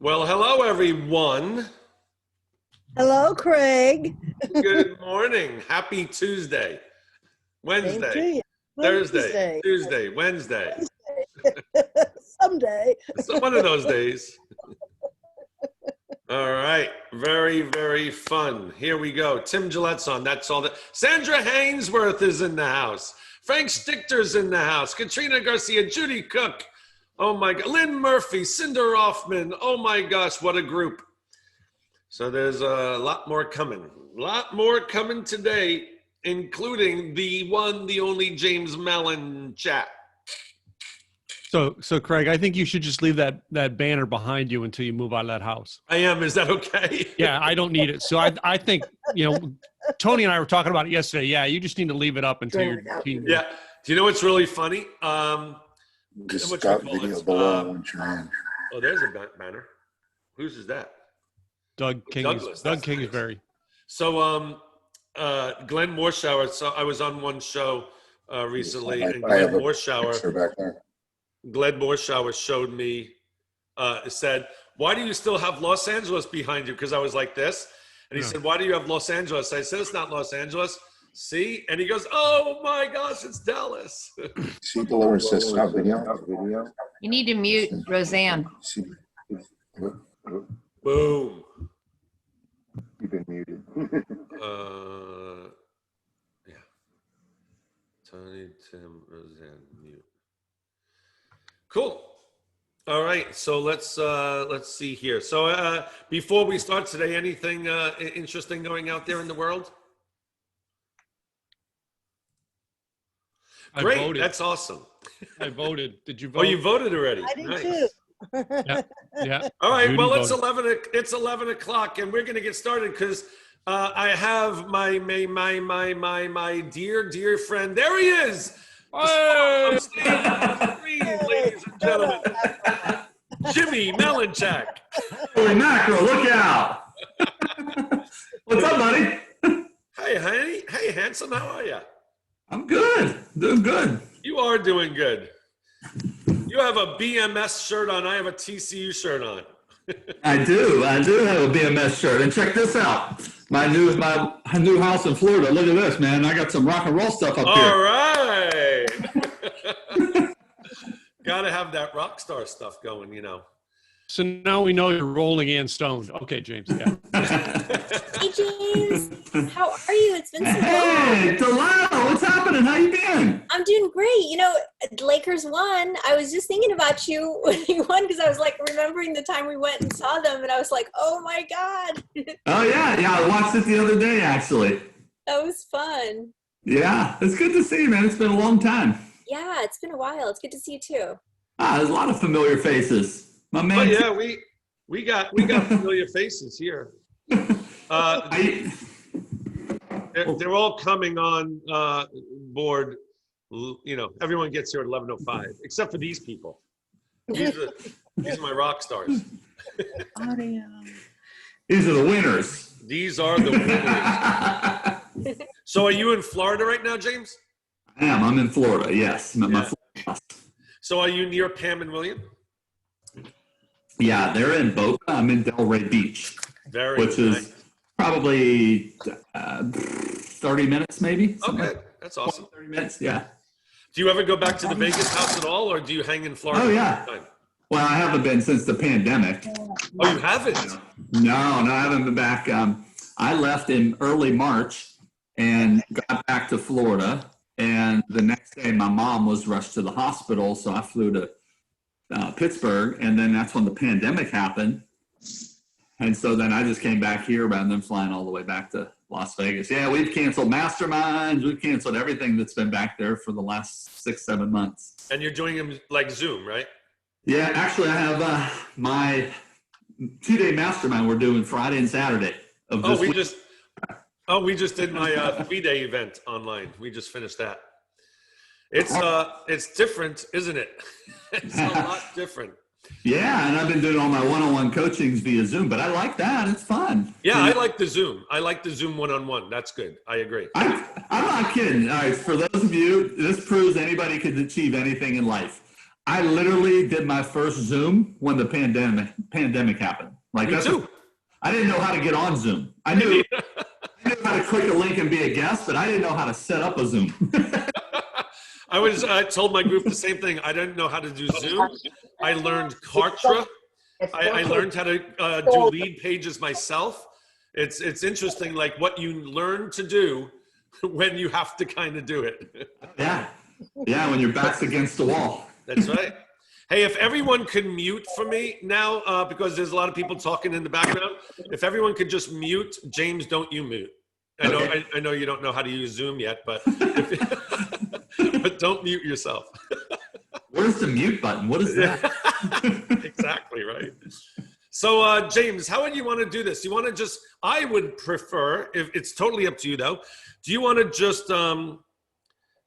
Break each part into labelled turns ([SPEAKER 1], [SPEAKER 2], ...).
[SPEAKER 1] Well, hello, everyone.
[SPEAKER 2] Hello, Craig.
[SPEAKER 1] Good morning. Happy Tuesday. Wednesday. Thursday. Tuesday. Wednesday.
[SPEAKER 2] Someday.
[SPEAKER 1] So one of those days. All right. Very, very fun. Here we go. Tim Gillette's on. That's all that. Sandra Hainsworth is in the house. Frank Stichter's in the house. Katrina Garcia, Judy Cook. Oh my God. Lynn Murphy, Cinder Hoffman. Oh my gosh, what a group. So there's a lot more coming. A lot more coming today, including the one, the only James MALINCHAK.
[SPEAKER 3] So Craig, I think you should just leave that banner behind you until you move out of that house.
[SPEAKER 1] I am. Is that okay?
[SPEAKER 3] Yeah, I don't need it. So I think, Tony and I were talking about it yesterday. Yeah, you just need to leave it up until your team.
[SPEAKER 1] Yeah. Do you know what's really funny?
[SPEAKER 4] Just stop video below when you're on.
[SPEAKER 1] Oh, there's a banner. Whose is that?
[SPEAKER 3] Doug Kingsbury.
[SPEAKER 1] So Glenn Morshower. So I was on one show recently, and Glenn Morshower showed me, said, "Why do you still have Los Angeles behind you?" Because I was like this, and he said, "Why do you have Los Angeles?" I said, "It's not Los Angeles." See? And he goes, "Oh my gosh, it's Dallas."
[SPEAKER 4] See below where it says stop video.
[SPEAKER 5] You need to mute Roseanne.
[SPEAKER 1] Boom.
[SPEAKER 4] You've been muted.
[SPEAKER 1] Yeah. Tony, Tim, Roseanne, mute. Cool. All right. So let's see here. So before we start today, anything interesting going out there in the world? Great.
[SPEAKER 3] I voted.
[SPEAKER 1] That's awesome.
[SPEAKER 3] I voted. Did you vote?
[SPEAKER 1] Oh, you voted already.
[SPEAKER 2] I did
[SPEAKER 1] Nice.
[SPEAKER 2] too.
[SPEAKER 3] Yeah.
[SPEAKER 1] All right.
[SPEAKER 3] Judy
[SPEAKER 1] Well,
[SPEAKER 3] voted.
[SPEAKER 1] it's 11 o'clock, and we're going to get started because I have my dear friend. There he is. On stage on the screen, ladies and gentlemen. Jimmy MALINCHAK.
[SPEAKER 6] Holy mackerel, look out. What's up, buddy?
[SPEAKER 1] Hey, honey. Hey, handsome. How are you?
[SPEAKER 6] I'm good. Doing good.
[SPEAKER 1] You are doing good. You have a BMS shirt on. I have a TCU shirt on.
[SPEAKER 6] I do have a BMS shirt. And check this out. My new house in Florida. Look at this, man. I got some rock and roll stuff up here.
[SPEAKER 1] All right. Gotta have that RockStar stuff going,
[SPEAKER 3] So now we know you're rolling and stoned. Okay, James. Yeah.
[SPEAKER 7] Hey, James. How are you? It's been so long.
[SPEAKER 6] Hey, Delilah, what's happening? How you been?
[SPEAKER 7] I'm doing great. Lakers won. I was just thinking about you when you won because I was like remembering the time we went and saw them, and I was like, oh my God.
[SPEAKER 6] Oh, yeah. Yeah, I watched it the other day, actually.
[SPEAKER 7] That was fun.
[SPEAKER 6] Yeah, it's good to see you, man. It's been a long time.
[SPEAKER 7] Yeah, it's been a while. It's good to see you too.
[SPEAKER 6] There's a lot of familiar faces. My man.
[SPEAKER 1] Oh yeah, we got familiar faces here. They're all coming on board. Everyone gets here at 11:05, except for these people. These are my rock stars.
[SPEAKER 2] Audio.
[SPEAKER 6] These are the winners.
[SPEAKER 1] These are the winners. So, are you in Florida right now, James?
[SPEAKER 6] I am. I'm in Florida. Yes. I'm at my Florida house.
[SPEAKER 1] So, are you near Pam and William?
[SPEAKER 6] Yeah, they're in Boca. I'm in Delray Beach, which is probably 30 minutes, maybe.
[SPEAKER 1] Okay, that's awesome.
[SPEAKER 6] 30 minutes, yeah.
[SPEAKER 1] Do you ever go back to the Vegas house at all, or do you hang in Florida?
[SPEAKER 6] Oh, yeah. Well, I haven't been since the pandemic.
[SPEAKER 1] Oh, you haven't?
[SPEAKER 6] No, I haven't been back. I left in early March and got back to Florida. And the next day, my mom was rushed to the hospital, so I flew to Pittsburgh, and then that's when the pandemic happened. And so then I just came back here rather than flying all the way back to Las Vegas. Yeah, we've canceled masterminds. We've canceled everything that's been back there for the last 6-7 months.
[SPEAKER 1] And you're doing them like Zoom, right?
[SPEAKER 6] Yeah, actually, I have my 2-day mastermind we're doing Friday and Saturday of this week.
[SPEAKER 1] We just did my 3-day event online. We just finished that. It's different, isn't it? It's a lot different.
[SPEAKER 6] Yeah, and I've been doing all my one-on-one coachings via Zoom, but I like that. It's fun.
[SPEAKER 1] Yeah, I like the Zoom. I like the Zoom one-on-one. That's good. I agree.
[SPEAKER 6] I'm not kidding. All right, for those of you, this proves anybody can achieve anything in life. I literally did my first Zoom when the pandemic happened. Like
[SPEAKER 1] Me too.
[SPEAKER 6] I didn't know how to get on Zoom. I knew how to click a link and be a guest, but I didn't know how to set up a Zoom.
[SPEAKER 1] I told my group the same thing. I didn't know how to do Zoom. I learned Kartra. I learned how to do lead pages myself. It's interesting, like what you learn to do when you have to kind of do it.
[SPEAKER 6] Yeah, when your back's against the wall.
[SPEAKER 1] That's right. Hey, if everyone could mute for me now, because there's a lot of people talking in the background. If everyone could just mute, James, don't you mute. I know you don't know how to use Zoom yet, but but don't mute yourself.
[SPEAKER 6] Where's the mute button? What is that?
[SPEAKER 1] Exactly right. So, James, how would you want to do this? You want to just? I would prefer, if it's totally up to you, though. Do you want to just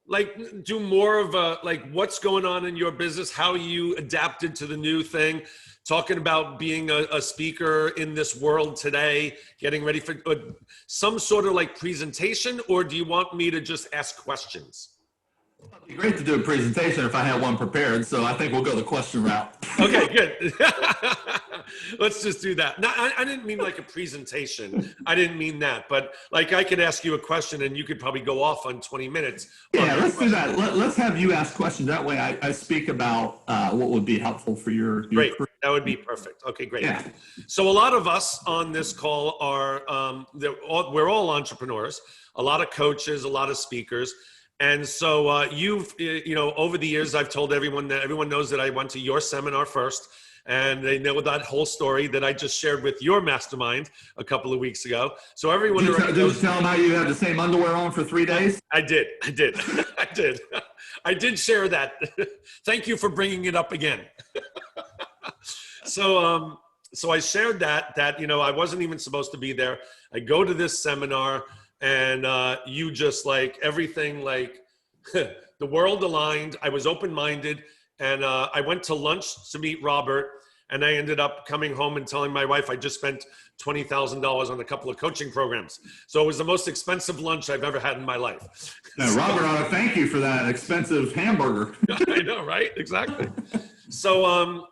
[SPEAKER 1] like do more of a like what's going on in your business, how you adapted to the new thing, talking about being a speaker in this world today, getting ready for some sort of like presentation, or do you want me to just ask questions?
[SPEAKER 6] It'd be great to do a presentation if I had one prepared, so I think we'll go the question route.
[SPEAKER 1] Okay, good. Let's just do that. No, I didn't mean like a presentation. I didn't mean that. But like I could ask you a question and you could probably go off on 20 minutes.
[SPEAKER 6] Yeah, let's do that. Let's have you ask questions. That way I speak about what would be helpful for your
[SPEAKER 1] Great.
[SPEAKER 6] career.
[SPEAKER 1] That would be perfect. Okay, great.
[SPEAKER 6] Yeah.
[SPEAKER 1] So a lot of us on this call are, we're all entrepreneurs, a lot of coaches, a lot of speakers. And so over the years, I've told everyone that everyone knows that I went to your seminar first, and they know that whole story that I just shared with your mastermind a couple of weeks ago. So everyone
[SPEAKER 6] Did you tell them how you had the same underwear on for 3 days?
[SPEAKER 1] I did. I did share that. Thank you for bringing it up again. So I shared that I wasn't even supposed to be there. I go to this seminar, and you just like everything, like the world aligned. I was open-minded, and I went to lunch to meet Robert, and I ended up coming home and telling my wife I just spent $20,000 on a couple of coaching programs. So it was the most expensive lunch I've ever had in my life.
[SPEAKER 6] Now, Robert ought to thank you for that expensive hamburger.
[SPEAKER 1] I know, right? Exactly. So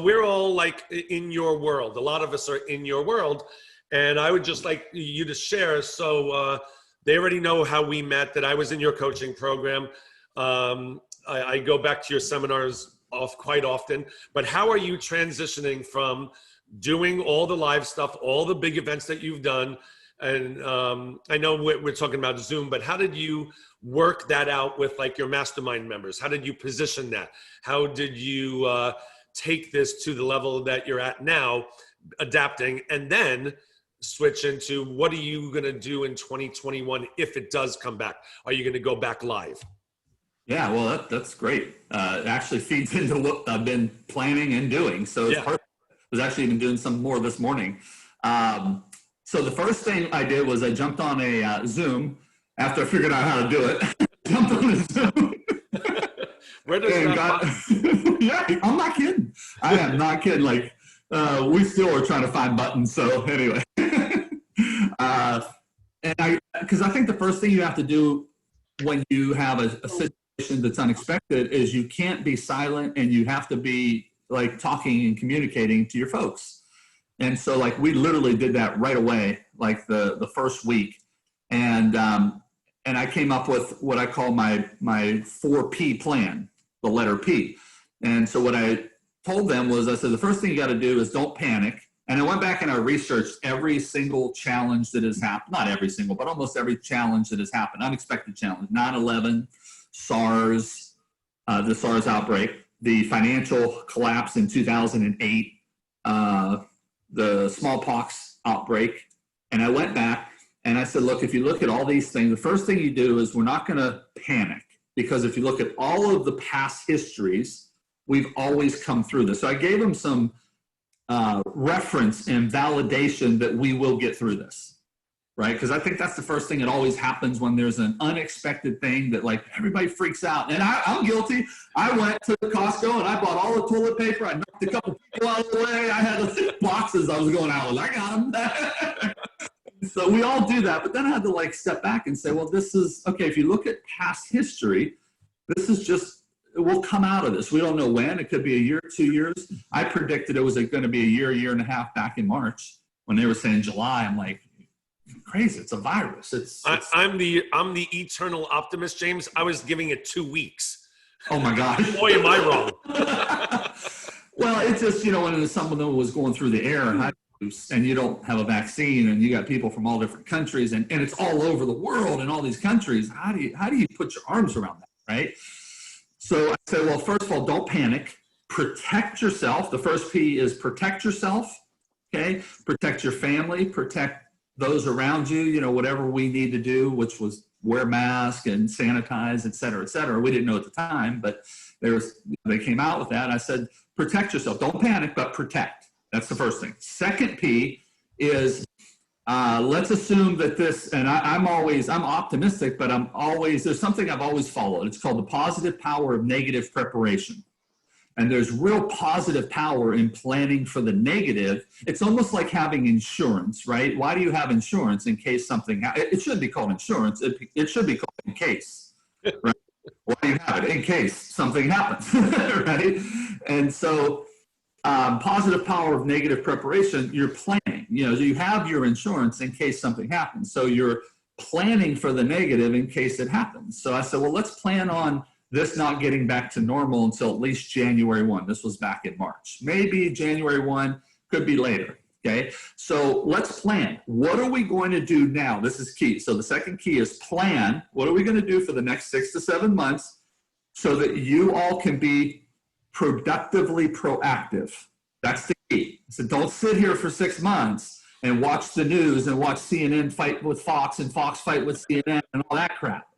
[SPEAKER 1] we're all like in your world. A lot of us are in your world. And I would just like you to share. So they already know how we met, that I was in your coaching program. I go back to your seminars quite often. But how are you transitioning from doing all the live stuff, all the big events that you've done? And I know we're talking about Zoom, but how did you work that out with like your mastermind members? How did you position that? How did you take this to the level that you're at now, adapting, and then switch into what are you going to do in 2021 if it does come back? Are you going to go back live?
[SPEAKER 6] Yeah, well, that's great. It actually feeds into what I've been planning and doing. So it's perfect. I was actually even doing some more this morning. So the first thing I did was I jumped on a Zoom after I figured out how to do it. Jumped on a Zoom.
[SPEAKER 1] Where does that
[SPEAKER 6] Yeah, I'm not kidding. I am not kidding. Like, we still are trying to find buttons. So anyway, because I think the first thing you have to do when you have a situation that's unexpected is you can't be silent, and you have to be like talking and communicating to your folks. And so like we literally did that right away, like the first week. And I came up with what I call my 4P plan, the letter P. And so what I told them was, I said, the first thing you got to do is don't panic. And I went back and I researched every single challenge that has happened, not every single, but almost every challenge that has happened, unexpected challenge, 9/11, SARS, the SARS outbreak, the financial collapse in 2008, the smallpox outbreak. And I went back and I said, look, if you look at all these things, the first thing you do is we're not going to panic, because if you look at all of the past histories, we've always come through this. So I gave them some reference and validation that we will get through this, right? Because I think that's the first thing that always happens when there's an unexpected thing that like everybody freaks out. And I'm guilty. I went to Costco and I bought all the toilet paper. I knocked a couple people out of the way. I had boxes I was going out with. I got them. So we all do that. But then I had to like step back and say, well, this is, okay, if you look at past history, this is just we'll come out of this. We don't know when. It could be a year, 2 years. I predicted it was going to be a year and a half back in March. When they were saying July, I'm like, crazy. It's a virus.
[SPEAKER 1] I'm the eternal optimist, James. I was giving it 2 weeks.
[SPEAKER 6] Oh my gosh.
[SPEAKER 1] Boy, am I wrong.
[SPEAKER 6] Well, it's just, when someone was going through the air and you don't have a vaccine and you got people from all different countries and it's all over the world in all these countries, how do you put your arms around that, right? So I said, well, first of all, don't panic. Protect yourself. The first P is protect yourself, okay? Protect your family, protect those around you, whatever we need to do, which was wear masks and sanitize, et cetera, et cetera. We didn't know at the time, but they came out with that. I said, protect yourself. Don't panic, but protect. That's the first thing. Second P is let's assume that this, and I'm optimistic, but there's something I've always followed. It's called the positive power of negative preparation. And there's real positive power in planning for the negative. It's almost like having insurance, right? Why do you have insurance? In case something, it shouldn't be called insurance. It should be called in case, right? Why do you have it? In case something happens, right? And so positive power of negative preparation, you're planning, you have your insurance in case something happens. So you're planning for the negative in case it happens. So I said, well, let's plan on this not getting back to normal until at least January 1. This was back in March. Maybe January 1, could be later, okay? So let's plan. What are we going to do now? This is key. So the second key is plan. What are we going to do for the next 6 to 7 months so that you all can be productively proactive? That's the key. So don't sit here for 6 months and watch the news and watch CNN fight with Fox and Fox fight with CNN and all that crap,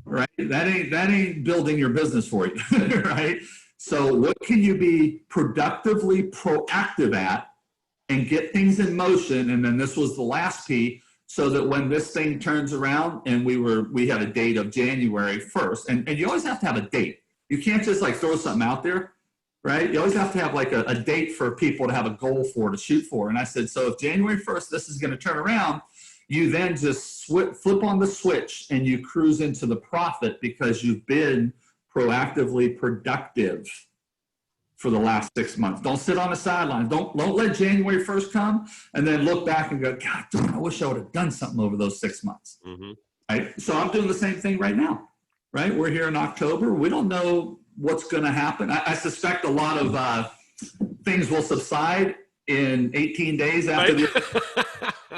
[SPEAKER 6] right? That ain't building your business for you, right? So what can you be productively proactive at and get things in motion? And then this was the last P, so that when this thing turns around and we had a date of January 1st, and you always have to have a date. You can't just like throw something out there, right? You always have to have like a date for people to have a goal for, to shoot for. And I said, so if January 1st, this is going to turn around, you then just flip on the switch and you cruise into the profit because you've been proactively productive for the last 6 months. Don't sit on the sidelines. Don't let January 1st come and then look back and go, God, I wish I would have done something over those 6 months. Mm-hmm. Right? So I'm doing the same thing right now, right? We're here in October. We don't know what's going to happen. I suspect a lot of things will subside in 18 days after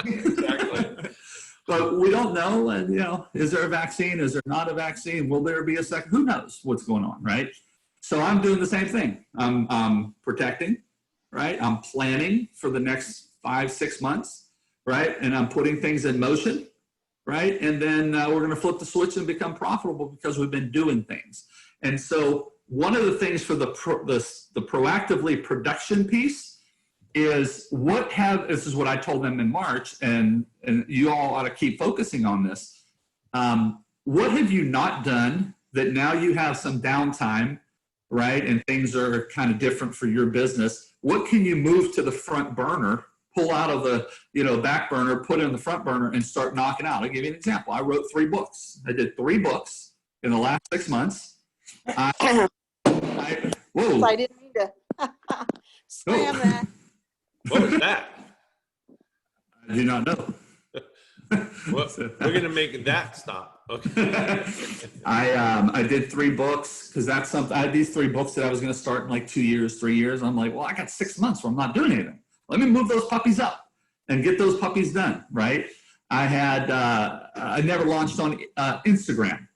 [SPEAKER 1] Exactly.
[SPEAKER 6] But we don't know. And, is there a vaccine? Is there not a vaccine? Will there be a second? Who knows what's going on, right? So I'm doing the same thing. I'm protecting, right? I'm planning for the next 5-6 months, right? And I'm putting things in motion, right? And then we're going to flip the switch and become profitable because we've been doing things. And so one of the things for the proactively production piece is this is what I told them in March, and you all ought to keep focusing on this. What have you not done that now you have some downtime, right? And things are kind of different for your business. What can you move to the front burner, pull out of the back burner, put it in the front burner and start knocking out? I'll give you an example. I wrote 3 books. I did 3 books in the last 6 months.
[SPEAKER 2] I didn't mean to slam that.
[SPEAKER 1] What was that?
[SPEAKER 6] I do not know.
[SPEAKER 1] Well, we're going to make that stop. Okay.
[SPEAKER 6] I did 3 books because that's something. I had these 3 books that I was going to start in like 2 years, 3 years. I'm like, well, I got 6 months where I'm not doing anything. Let me move those puppies up and get those puppies done, right? I never launched on Instagram.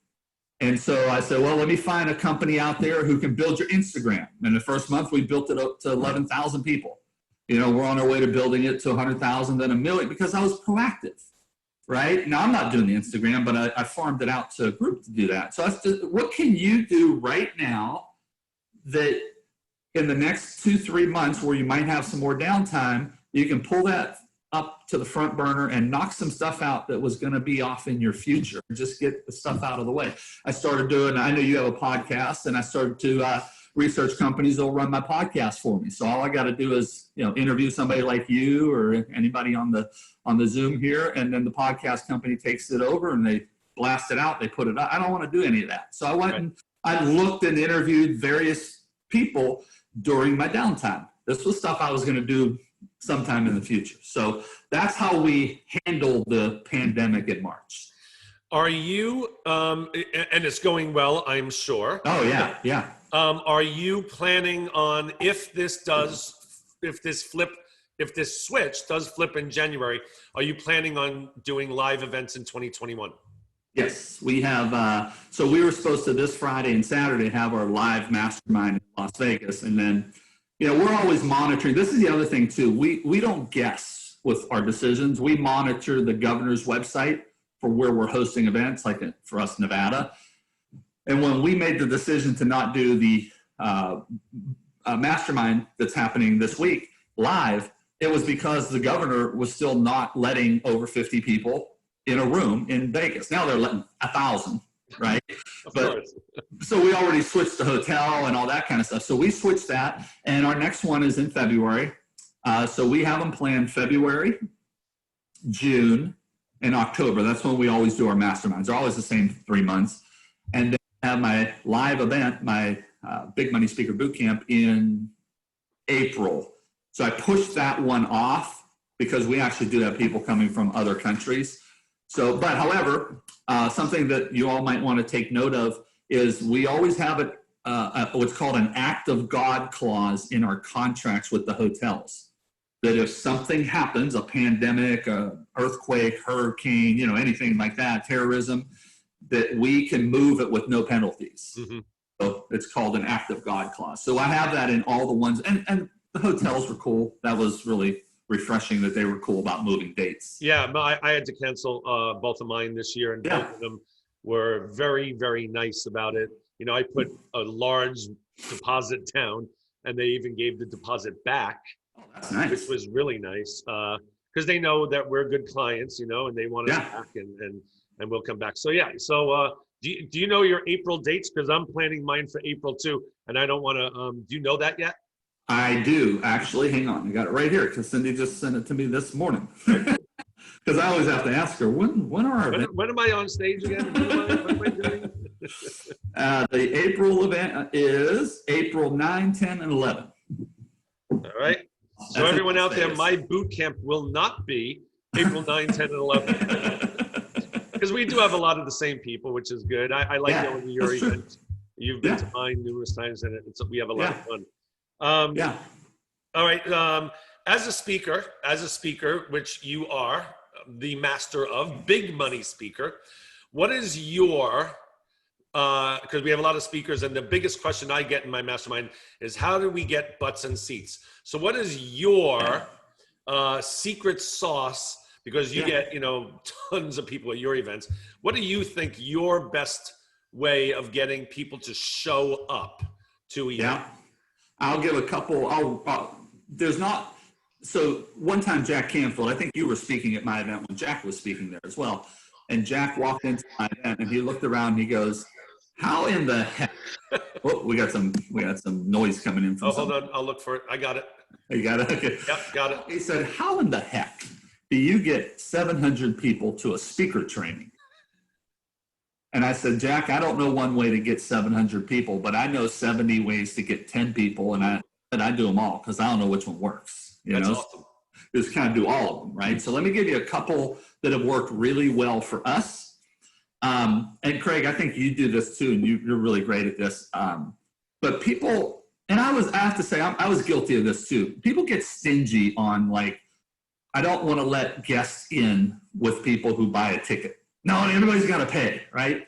[SPEAKER 6] And so I said, well, let me find a company out there who can build your Instagram. And the first month we built it up to 11,000 people. We're on our way to building it to 100,000, then 1 million, because I was proactive, right? Now I'm not doing the Instagram, but I farmed it out to a group to do that. So what can you do right now that in the next 2-3 months where you might have some more downtime, you can pull that up to the front burner and knock some stuff out that was going to be off in your future. Just get the stuff out of the way. I know you have a podcast, and I started to research companies that will run my podcast for me. So all I got to do is, interview somebody like you or anybody on the Zoom here, and then the podcast company takes it over and they blast it out. They put it up. I don't want to do any of that. So I went and I looked and interviewed various people during my downtime. This was stuff I was going to do sometime in the future. So that's how we handled the pandemic in March.
[SPEAKER 1] Are you, and it's going well, I'm sure.
[SPEAKER 6] Oh, yeah, yeah.
[SPEAKER 1] Are you planning on, if this switch does flip in January, are you planning on doing live events in 2021?
[SPEAKER 6] Yes, we have. So we were supposed to this Friday and Saturday have our live mastermind in Las Vegas. And then, we're always monitoring. This is the other thing too. We don't guess with our decisions. We monitor the governor's website for where we're hosting events, like for us, Nevada. And when we made the decision to not do the mastermind that's happening this week live, it was because the governor was still not letting over 50 people in a room in Vegas. Now they're letting 1,000, right? But so we already switched the hotel and all that kind of stuff. So we switched that, and our next one is in February. So we have them planned February, June, and October. That's when we always do our masterminds. They're always the same 3 months. And then I have my live event, my Big Money Speaker Bootcamp in April. So I pushed that one off because we actually do have people coming from other countries. So, but however, something that you all might want to take note of is we always have what's called an act of God clause in our contracts with the hotels. That if something happens, a pandemic, a earthquake, hurricane, anything like that, terrorism, that we can move it with no penalties. Mm-hmm. So it's called an act of God clause. So I have that in all the ones, and the hotels were cool. That was really refreshing that they were cool about moving dates.
[SPEAKER 1] Yeah, I had to cancel both of mine this year, and both of them were very, very nice about it. I put a large deposit down, and they even gave the deposit back,
[SPEAKER 6] that's nice.
[SPEAKER 1] Which was really nice because they know that we're good clients, and they want us back, and we'll come back. So do you know your April dates? Because I'm planning mine for April too, and I don't want to. Do you know that yet?
[SPEAKER 6] I do, actually. Hang on. I got it right here because Cindy just sent it to me this morning. Because I always have to ask her, when are our events?
[SPEAKER 1] When am I on stage again? What am I doing?
[SPEAKER 6] The April event is April 9, 10, and 11.
[SPEAKER 1] All right. So everyone out there, my boot camp will not be April 9, 10, and 11. Because we do have a lot of the same people, which is good. I like going to your event. You've been to mine numerous times, and we have a lot of fun. All right. As a speaker, which you are the master of, big money speaker, what is your, because we have a lot of speakers, and the biggest question I get in my mastermind is how do we get butts and seats? So what is your secret sauce? Because you get, tons of people at your events. What do you think your best way of getting people to show up to events?
[SPEAKER 6] Yeah. I'll give a couple. So one time Jack Canfield, I think you were speaking at my event when Jack was speaking there as well. And Jack walked into my event and he looked around and he goes, how in the heck? Oh, we got some noise coming in from
[SPEAKER 1] hold on. I'll look for it. I got it.
[SPEAKER 6] You got it? Okay.
[SPEAKER 1] Yep, got it.
[SPEAKER 6] He said, how in the heck do you get 700 people to a speaker training? And I said, Jack, I don't know one way to get 700 people, but I know 70 ways to get 10 people, and I do them all because I don't know which one works.
[SPEAKER 1] That's awesome.
[SPEAKER 6] Just kind of do all of them, right? So let me give you a couple that have worked really well for us. And Craig, I think you do this too, and you're really great at this. But people, and I have to say, I was guilty of this too. People get stingy on I don't want to let guests in with people who buy a ticket. No, everybody's got to pay, right?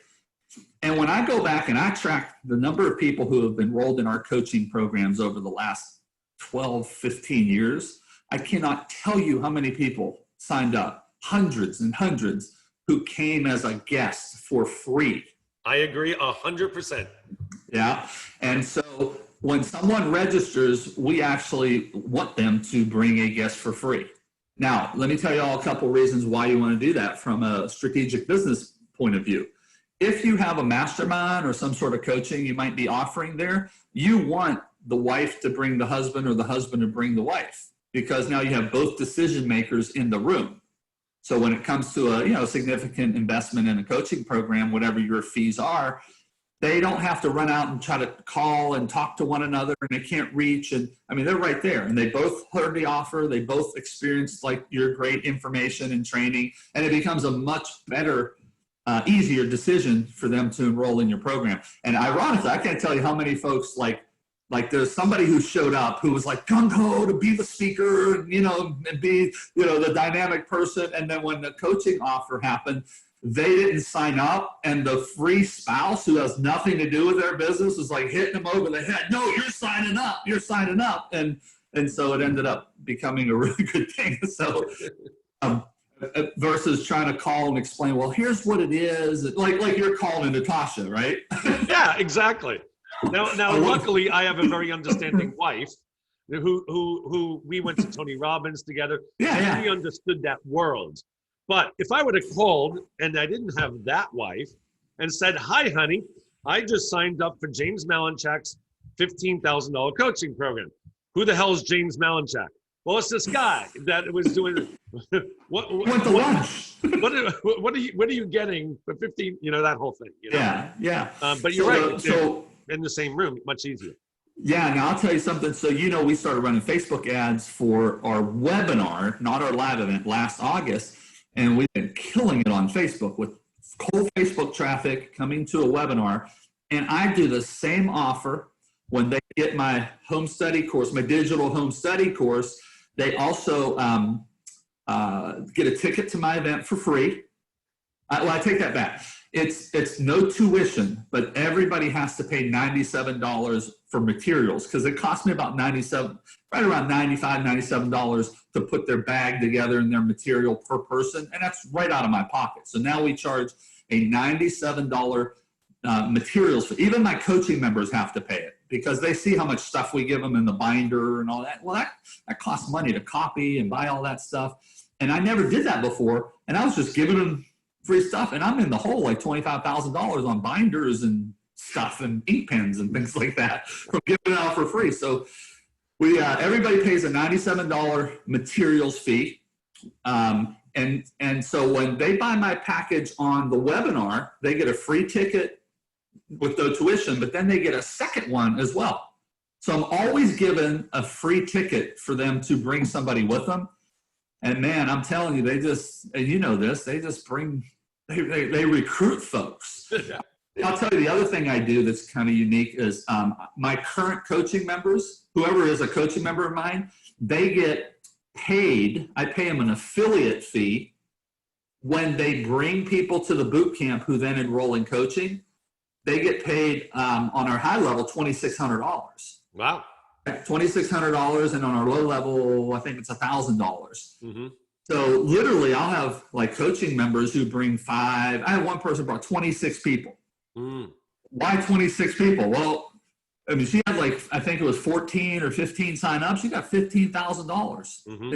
[SPEAKER 6] And when I go back and I track the number of people who have enrolled in our coaching programs over the last 12, 15 years, I cannot tell you how many people signed up, hundreds and hundreds who came as a guest for free.
[SPEAKER 1] I agree 100%.
[SPEAKER 6] Yeah. And so when someone registers, we actually want them to bring a guest for free. Now, let me tell you all a couple reasons why you want to do that from a strategic business point of view. If you have a mastermind or some sort of coaching you might be offering there, you want the wife to bring the husband or the husband to bring the wife, because now you have both decision makers in the room. So when it comes to a significant investment in a coaching program, whatever your fees are, they don't have to run out and try to call and talk to one another, and they can't reach. And I mean, they're right there, and they both heard the offer. They both experienced like your great information and training, and it becomes a much better, easier decision for them to enroll in your program. And ironically, I can't tell you how many folks like there's somebody who showed up who was like gung-ho to be the speaker, and be, the dynamic person. And then when the coaching offer happened, they didn't sign up, and the free spouse who has nothing to do with their business was like hitting them over the head. No, you're signing up. You're signing up. And so it ended up becoming a really good thing. So versus trying to call and explain, well, here's what it is. Like you're calling Natasha, right?
[SPEAKER 1] Yeah, exactly. Now, luckily, I have a very understanding wife who we went to Tony Robbins together.
[SPEAKER 6] Yeah.
[SPEAKER 1] We understood that world. But if I would have called and I didn't have that wife and said, hi, honey, I just signed up for James Malinchak's $15,000 coaching program. Who the hell is James Malinchak? Well, it's this guy that was doing what are you getting for 15? That whole thing.
[SPEAKER 6] Yeah.
[SPEAKER 1] But you're right. So in the same room, much easier.
[SPEAKER 6] Yeah. Now I'll tell you something. So we started running Facebook ads for our webinar, not our live event, last August, and we've been killing it on Facebook with cold Facebook traffic coming to a webinar. And I do the same offer when they get my home study course, my digital home study course. They also get a ticket to my event for free. I take that back. It's no tuition, but everybody has to pay $97 for materials, because it cost me about $97 to put their bag together and their material per person, and that's right out of my pocket. So now we charge a $97 materials. Even my coaching members have to pay it, because they see how much stuff we give them in the binder and all that. Well, that costs money to copy and buy all that stuff. And I never did that before. And I was just giving them free stuff. And I'm in the hole like $25,000 on binders and stuff and ink pens and things like that from giving it out for free. So everybody pays a $97 materials fee. And so when they buy my package on the webinar, they get a free ticket with no tuition, but then they get a second one as well. So I'm always given a free ticket for them to bring somebody with them. And man, I'm telling you, they just, and you know this, they just bring, they recruit folks. I'll tell you the other thing I do that's kind of unique is my current coaching members, whoever is a coaching member of mine, they get paid. I pay them an affiliate fee when they bring people to the boot camp who then enroll in coaching. They get paid on our high level $2,600.
[SPEAKER 1] Wow.
[SPEAKER 6] $2,600, and on our low level, I think it's $1,000. Mm-hmm. So literally, I'll have like coaching members who bring 5. I had one person brought 26 people. Mm. Why 26 people? Well, I mean, she had like, I think it was 14 or 15 sign-ups. She got $15,000. Mm-hmm.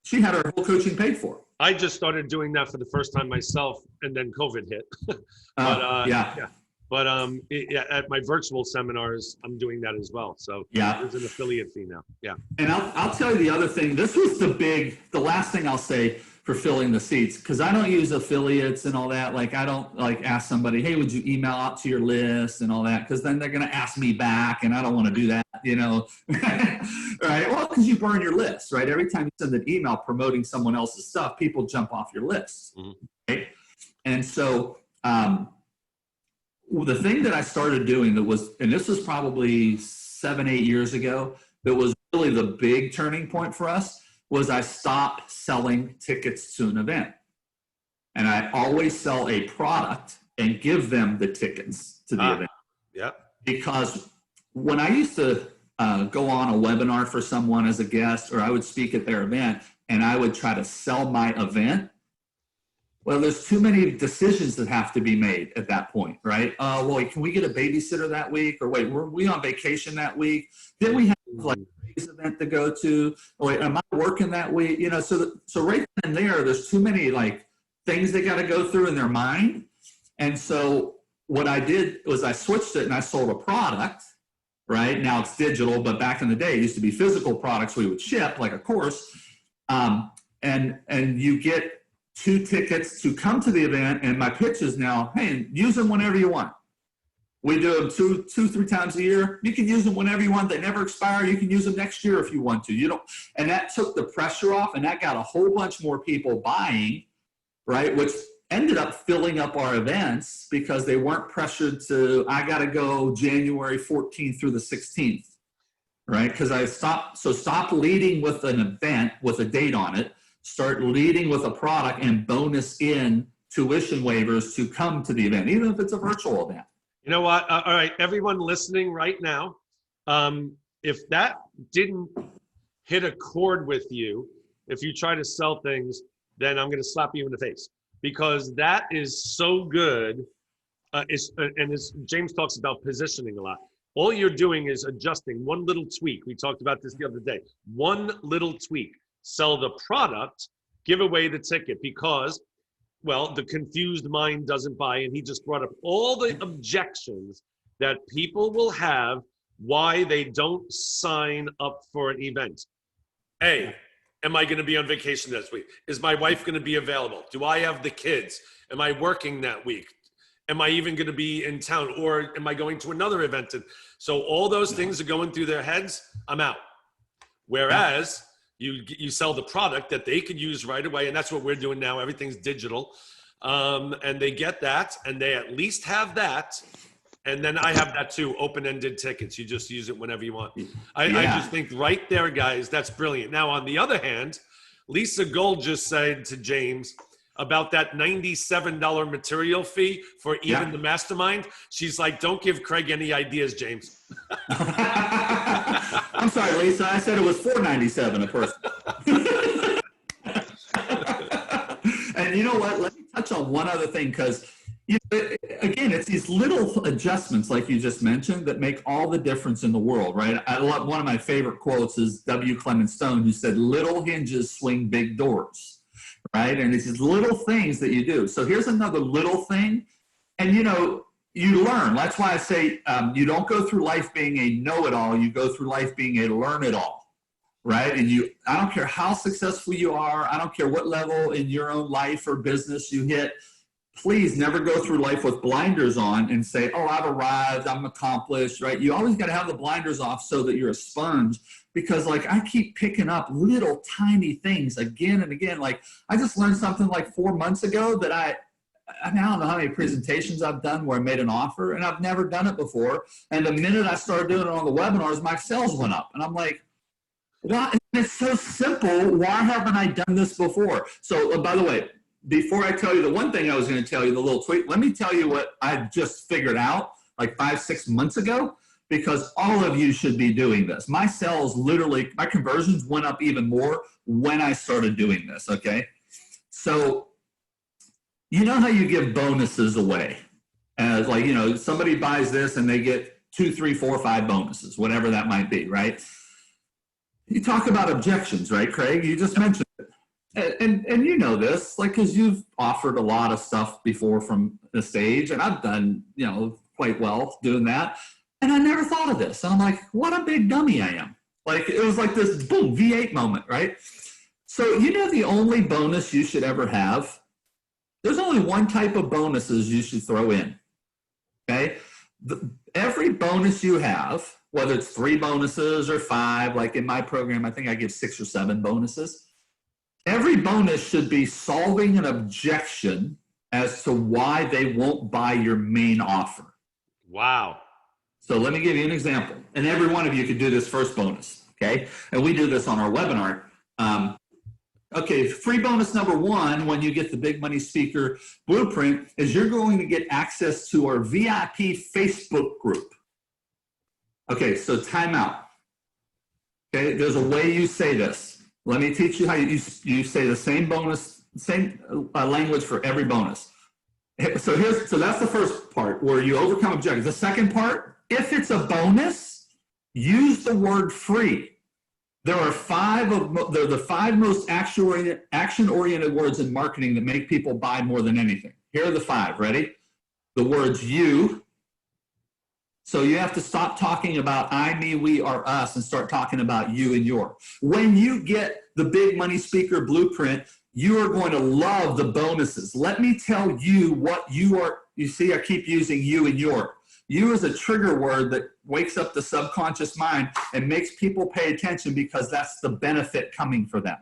[SPEAKER 6] She had her whole coaching paid for.
[SPEAKER 1] I just started doing that for the first time myself, and then COVID hit. But at my virtual seminars, I'm doing that as well. So there's an affiliate fee now. Yeah. And
[SPEAKER 6] I'll tell you the other thing. This was the last thing I'll say for filling the seats, because I don't use affiliates and all that. Like, I don't like ask somebody, hey, would you email out to your list and all that? Because then they're going to ask me back, and I don't want to do that, Right? Well, because you burn your list, right? Every time you send an email promoting someone else's stuff, people jump off your list. Mm-hmm. Right? And so, the thing that I started doing and this was probably 7-8 years ago, that was really the big turning point for us, was I stopped selling tickets to an event. And I always sell a product and give them the tickets to the event.
[SPEAKER 1] Yeah.
[SPEAKER 6] Because when I used to go on a webinar for someone as a guest, or I would speak at their event and I would try to sell my event, well, there's too many decisions that have to be made at that point, right? Well, can we get a babysitter that week? Or wait, were we on vacation that week? Did we have like a event to go to? Or wait, am I working that week? So right then and there's too many like things they got to go through in their mind. And so what I did was I switched it and I sold a product, right? Now it's digital, but back in the day, it used to be physical products we would ship, like a course. And you get 2 tickets to come to the event, and my pitch is now, hey, use them whenever you want. We do them two, 3 times a year. You can use them whenever you want. They never expire. You can use them next year if you want to. You don't, and that took the pressure off, and that got a whole bunch more people buying, right? Which ended up filling up our events because they weren't pressured to, I got to go January 14th through the 16th, right? Because stop leading with an event with a date on it. Start leading with a product and bonus in tuition waivers to come to the event, even if it's a virtual event.
[SPEAKER 1] You know what? All right, everyone listening right now, if that didn't hit a chord with you, if you try to sell things, then I'm going to slap you in the face, because that is so good. James talks about positioning a lot. All you're doing is adjusting one little tweak. We talked about this the other day. One little tweak. Sell the product, give away the ticket, because, well, the confused mind doesn't buy. And he just brought up all the objections that people will have why they don't sign up for an event. Hey, am I going to be on vacation this week? Is my wife going to be available? Do I have the kids? Am I working that week? Am I even going to be in town, or am I going to another event? And so all those things are going through their heads. I'm out. Whereas you sell the product that they could use right away, and that's what we're doing now. Everything's digital, and they get that, and they at least have that. And then I have that too, open-ended tickets. You just use it whenever you want. I just think right there, guys, that's brilliant. Now, on the other hand, Lisa Gold just said to James about that $97 material fee for even the mastermind. She's like, don't give Craig any ideas, James.
[SPEAKER 6] I'm sorry, Lisa. I said it was $497 a person. And you know what? Let me touch on one other thing, because again, it's these little adjustments, like you just mentioned, that make all the difference in the world, right? One of my favorite quotes is W. Clement Stone, who said, "Little hinges swing big doors," right? And it's these little things that you do. So here's another little thing, and you learn. That's why I say you don't go through life being a know-it-all. You go through life being a learn-it-all, right? And I don't care how successful you are. I don't care what level in your own life or business you hit. Please never go through life with blinders on and say, oh, I've arrived, I'm accomplished, right? You always got to have the blinders off so that you're a sponge, because like I keep picking up little tiny things again and again. Like I just learned something like 4 months ago that I now don't know how many presentations I've done where I made an offer, and I've never done it before. And the minute I started doing it on the webinars, my sales went up. And I'm like, it's so simple. Why haven't I done this before? So by the way, before I tell you the one thing I was going to tell you, the little tweak, let me tell you what I just figured out like 5-6 months ago, because all of you should be doing this. My sales literally, my conversions went up even more when I started doing this, okay? So you know how you give bonuses away? As like, somebody buys this and they get 2, 3, 4, 5 bonuses, whatever that might be, right? You talk about objections, right, Craig? You just mentioned it. And you know this, like, because you've offered a lot of stuff before from the stage, and I've done, quite well doing that. And I never thought of this. And I'm like, what a big dummy I am. Like, it was like this, boom, V8 moment, right? So, the only bonus you should ever have, there's only one type of bonuses you should throw in, okay? Every bonus you have, whether it's 3 bonuses or 5, like in my program, I think I give 6 or 7 bonuses. Every bonus should be solving an objection as to why they won't buy your main offer.
[SPEAKER 1] Wow.
[SPEAKER 6] So let me give you an example. And every one of you could do this first bonus, okay? And we do this on our webinar. Okay, free bonus number 1 when you get the Big Money Speaker Blueprint is you're going to get access to our VIP Facebook group. Okay, so time out. Okay, there's a way you say this. Let me teach you how you say the same bonus, same language for every bonus. So that's the first part where you overcome objections. The second part, if it's a bonus, use the word free. There are they're the 5 most action-oriented words in marketing that make people buy more than anything. Here are the 5. Ready? The words you. So you have to stop talking about I, me, we, or us and start talking about you and your. When you get the Big Money Speaker Blueprint, you are going to love the bonuses. Let me tell you what you are. You see, I keep using you and your. You is a trigger word that wakes up the subconscious mind and makes people pay attention because that's the benefit coming for them.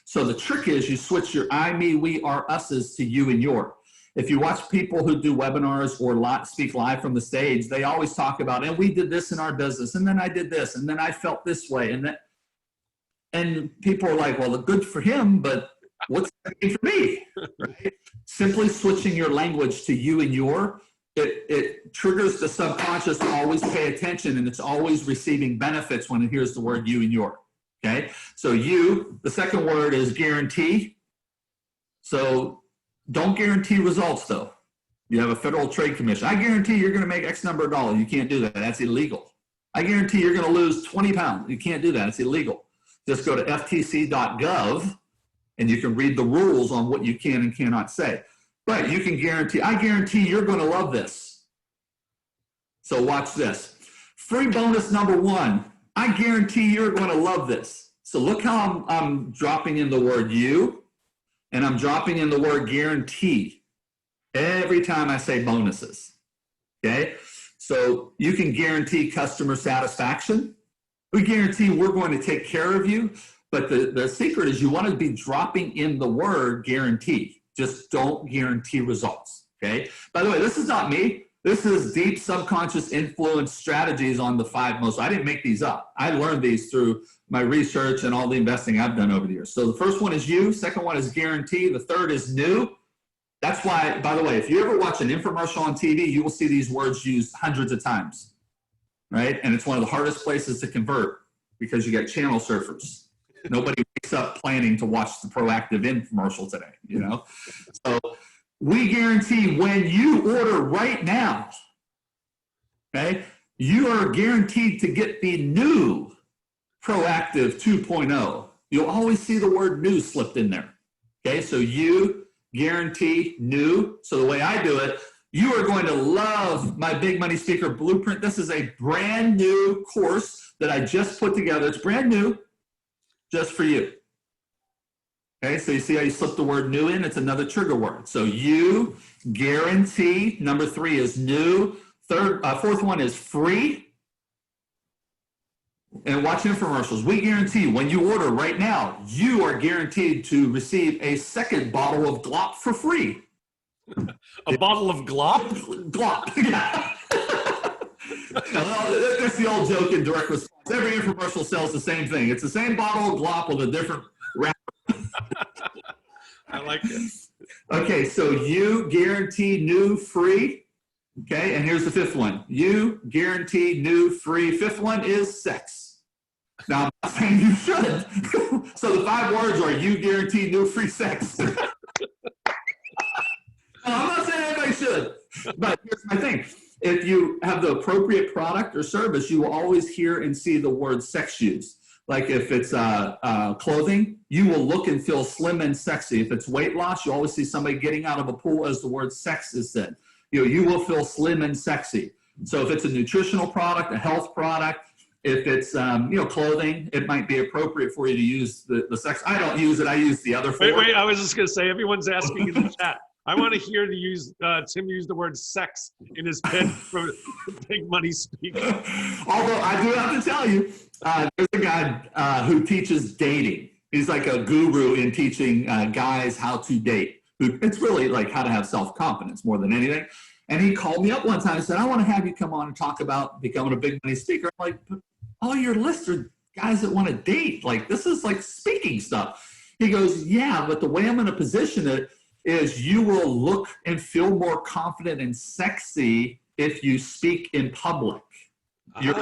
[SPEAKER 6] So the trick is you switch your I, me, we, our, us's to you and your. If you watch people who do webinars or speak live from the stage, they always talk about, and we did this in our business, and then I did this, and then I felt this way, and people are like, well, good for him, but what's that mean for me? Right? Simply switching your language to you and your, it triggers the subconscious to always pay attention, and it's always receiving benefits when it hears the word you and your. Okay, so you, the second word is guarantee. So don't guarantee results though. You have a Federal Trade Commission. I guarantee you're going to make X number of dollars. You can't do that. That's illegal. I guarantee you're going to lose 20 pounds. You can't do that. It's illegal. Just go to ftc.gov and you can read the rules on what you can and cannot say. But you can guarantee, I guarantee you're going to love this. So watch this. Free bonus number 1. I guarantee you're going to love this. So look how I'm dropping in the word you, and I'm dropping in the word guarantee every time I say bonuses. Okay? So you can guarantee customer satisfaction. We guarantee we're going to take care of you. But the secret is you want to be dropping in the word guarantee. Just don't guarantee results. Okay? By the way, this is not me. This is deep subconscious influence strategies on the 5 most. I didn't make these up. I learned these through my research and all the investing I've done over the years. So the first one is you. Second one is guarantee. The third is new. That's why, by the way, if you ever watch an infomercial on TV, you will see these words used hundreds of times, right? And it's one of the hardest places to convert because you get channel surfers. Nobody wakes up planning to watch the proactive infomercial today, you know? So we guarantee when you order right now, okay, you are guaranteed to get the new Proactive 2.0. You'll always see the word new slipped in there. Okay, so you guarantee new. So the way I do it, you are going to love my Big Money Speaker Blueprint. This is a brand new course that I just put together. It's brand new, just for you. Okay, so you see how you slip the word new in? It's another trigger word. So you guarantee. Number 3 is new. Fourth one is free. And watch infomercials. We guarantee when you order right now, you are guaranteed to receive a second bottle of Glop for free.
[SPEAKER 1] A bottle of Glop?
[SPEAKER 6] Glop, yeah. That's the old joke in direct response. Every infomercial sells the same thing. It's the same bottle of Glop with a different wrapper.
[SPEAKER 1] I like it.
[SPEAKER 6] Okay, so you guarantee new free. Okay, and here's the 5th one. You guarantee new free. 5th one is sex. Now, I'm not saying you should. So the 5 words are you guarantee new free sex. No, I'm not saying anybody should. But here's my thing. If you have the appropriate product or service, you will always hear and see the word sex used. Like if it's clothing, you will look and feel slim and sexy. If it's weight loss, you always see somebody getting out of a pool as the word sex is said. You will feel slim and sexy. So if it's a nutritional product, a health product, if it's clothing, it might be appropriate for you to use the sex. I don't use it. I use the other 4.
[SPEAKER 1] Wait, I was just going to say, everyone's asking in the chat. I want to hear Tim use the word sex in his pen for Big Money Speaker.
[SPEAKER 6] Although I do have to tell you, there's a guy who teaches dating. He's like a guru in teaching guys how to date. It's really like how to have self-confidence more than anything. And he called me up one time and said, I want to have you come on and talk about becoming a Big Money Speaker. I'm like, all your lists are guys that want to date. Like, this is like speaking stuff. He goes, yeah, but the way I'm going to position it is you will look and feel more confident and sexy if you speak in public. Your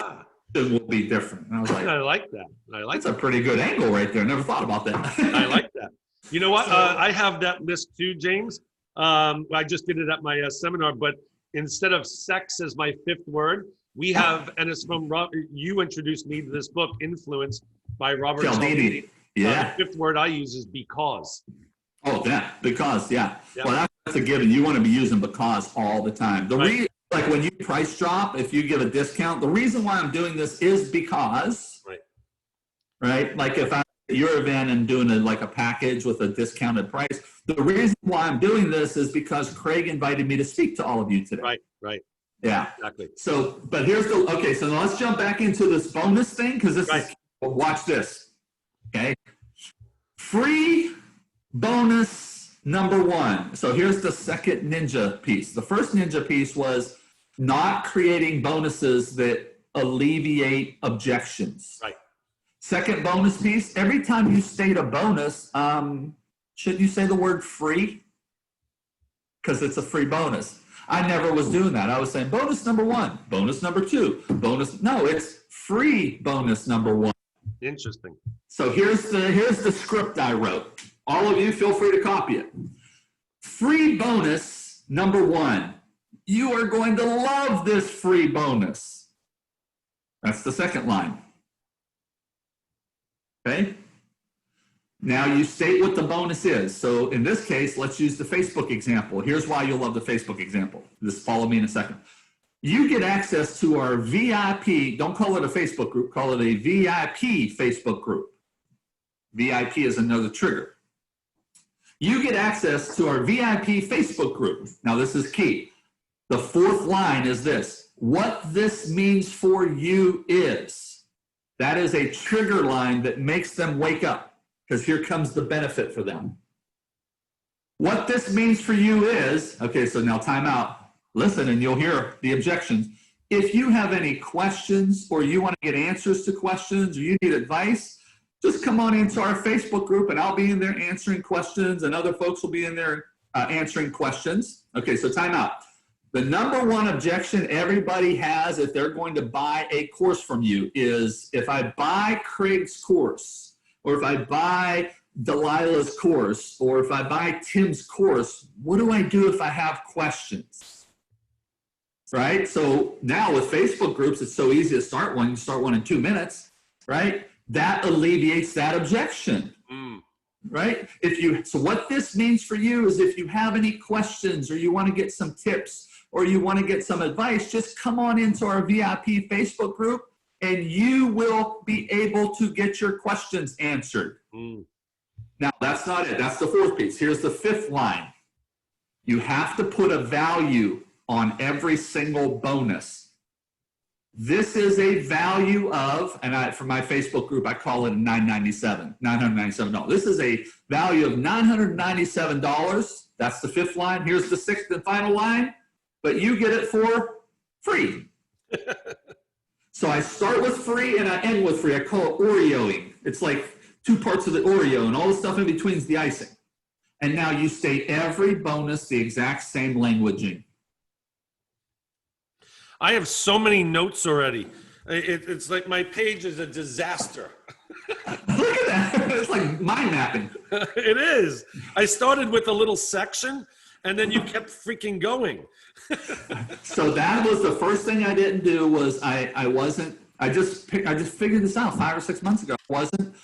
[SPEAKER 6] position will be different. And I was like,
[SPEAKER 1] I like that.
[SPEAKER 6] That's a pretty good angle right there. Never thought about that.
[SPEAKER 1] I like that. You know what? I have that list too, James. I just did it at my seminar, but instead of sex as my 5th word, we have, and it's from you introduced me to this book, Influence by Robert Cialdini.
[SPEAKER 6] Yeah.
[SPEAKER 1] The 5th word I use is because.
[SPEAKER 6] Oh, yeah, because, yeah. Well, that's a given. You want to be using because all the time. The reason, like when you price drop, if you give a discount, the reason why I'm doing this is because, right? Like if I'm at your event and doing a package with a discounted price, the reason why I'm doing this is because Craig invited me to speak to all of you today.
[SPEAKER 1] Right.
[SPEAKER 6] Yeah.
[SPEAKER 1] Exactly.
[SPEAKER 6] So, but here's the, okay, so now let's jump back into this bonus thing, because this is, well, watch this. Okay. Free bonus number 1. So here's the second ninja piece. The first ninja piece was not creating bonuses that alleviate objections.
[SPEAKER 1] Right.
[SPEAKER 6] Second bonus piece, every time you state a bonus, should you say the word free? Because it's a free bonus. I never was doing that. I was saying bonus number 1, bonus number 2, bonus. No, it's free bonus number 1.
[SPEAKER 1] Interesting.
[SPEAKER 6] So here's the script I wrote. All of you feel free to copy it. Free bonus number 1. You are going to love this free bonus. That's the second line. Okay? Now you state what the bonus is. So in this case, let's use the Facebook example. Here's why you'll love the Facebook example. Just follow me in a second. You get access to our VIP, don't call it a Facebook group, call it a VIP Facebook group. VIP is another trigger. You get access to our VIP Facebook group. Now this is key. The fourth line is this. What this means for you is, that is a trigger line that makes them wake up. Because here comes the benefit for them. What this means for you is, okay, so now time out. Listen and you'll hear the objections. If you have any questions or you want to get answers to questions or you need advice, just come on into our Facebook group and I'll be in there answering questions and other folks will be in there answering questions. Okay, so time out. The number 1 objection everybody has if they're going to buy a course from you is, if I buy Craig's course, or if I buy Delilah's course, or if I buy Tim's course, what do I do if I have questions? Right? So now with Facebook groups, it's so easy to start one. You start one in 2 minutes, right? That alleviates that objection, right? So what this means for you is, if you have any questions or you want to get some tips or you want to get some advice, just come on into our VIP Facebook group and you will be able to get your questions answered. Now, that's not it. That's the fourth piece. Here's the fifth line. You have to put a value on every single bonus. This is a value of, and for my Facebook group, I call it $997. This is a value of $997. That's the fifth line. Here's the sixth and final line, but you get it for free. So I start with free and I end with free. I call it Oreoing. It's like 2 parts of the Oreo and all the stuff in between is the icing. And now you state every bonus the exact same languaging.
[SPEAKER 1] I have so many notes already. It's like my page is a disaster.
[SPEAKER 6] Look at that. It's like mind mapping.
[SPEAKER 1] It is. I started with a little section and then you kept freaking going.
[SPEAKER 6] So that was the first thing I didn't do. Was I just figured this out 5 or 6 months ago. I wasn't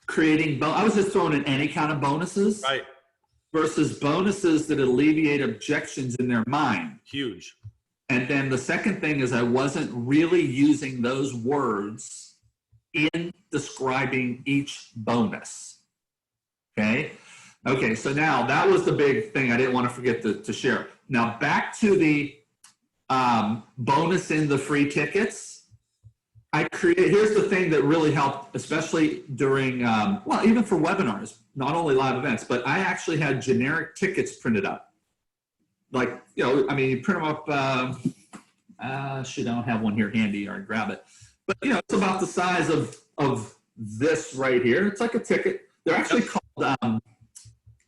[SPEAKER 6] creating, I was just throwing in any kind of bonuses.
[SPEAKER 1] Right.
[SPEAKER 6] Versus bonuses that alleviate objections in their mind.
[SPEAKER 1] Huge.
[SPEAKER 6] And then the second thing is I wasn't really using those words in describing each bonus. Okay? Okay, so now that was the big thing I didn't want to forget to share. Now back to the bonus in the free tickets. Here's the thing that really helped, especially during, well, even for webinars, not only live events, but I actually had generic tickets printed up. Like, you know, I mean, you print them up, shoot, I don't have one here handy or grab it. But, you know, it's about the size of this right here. It's like a ticket. They're actually called,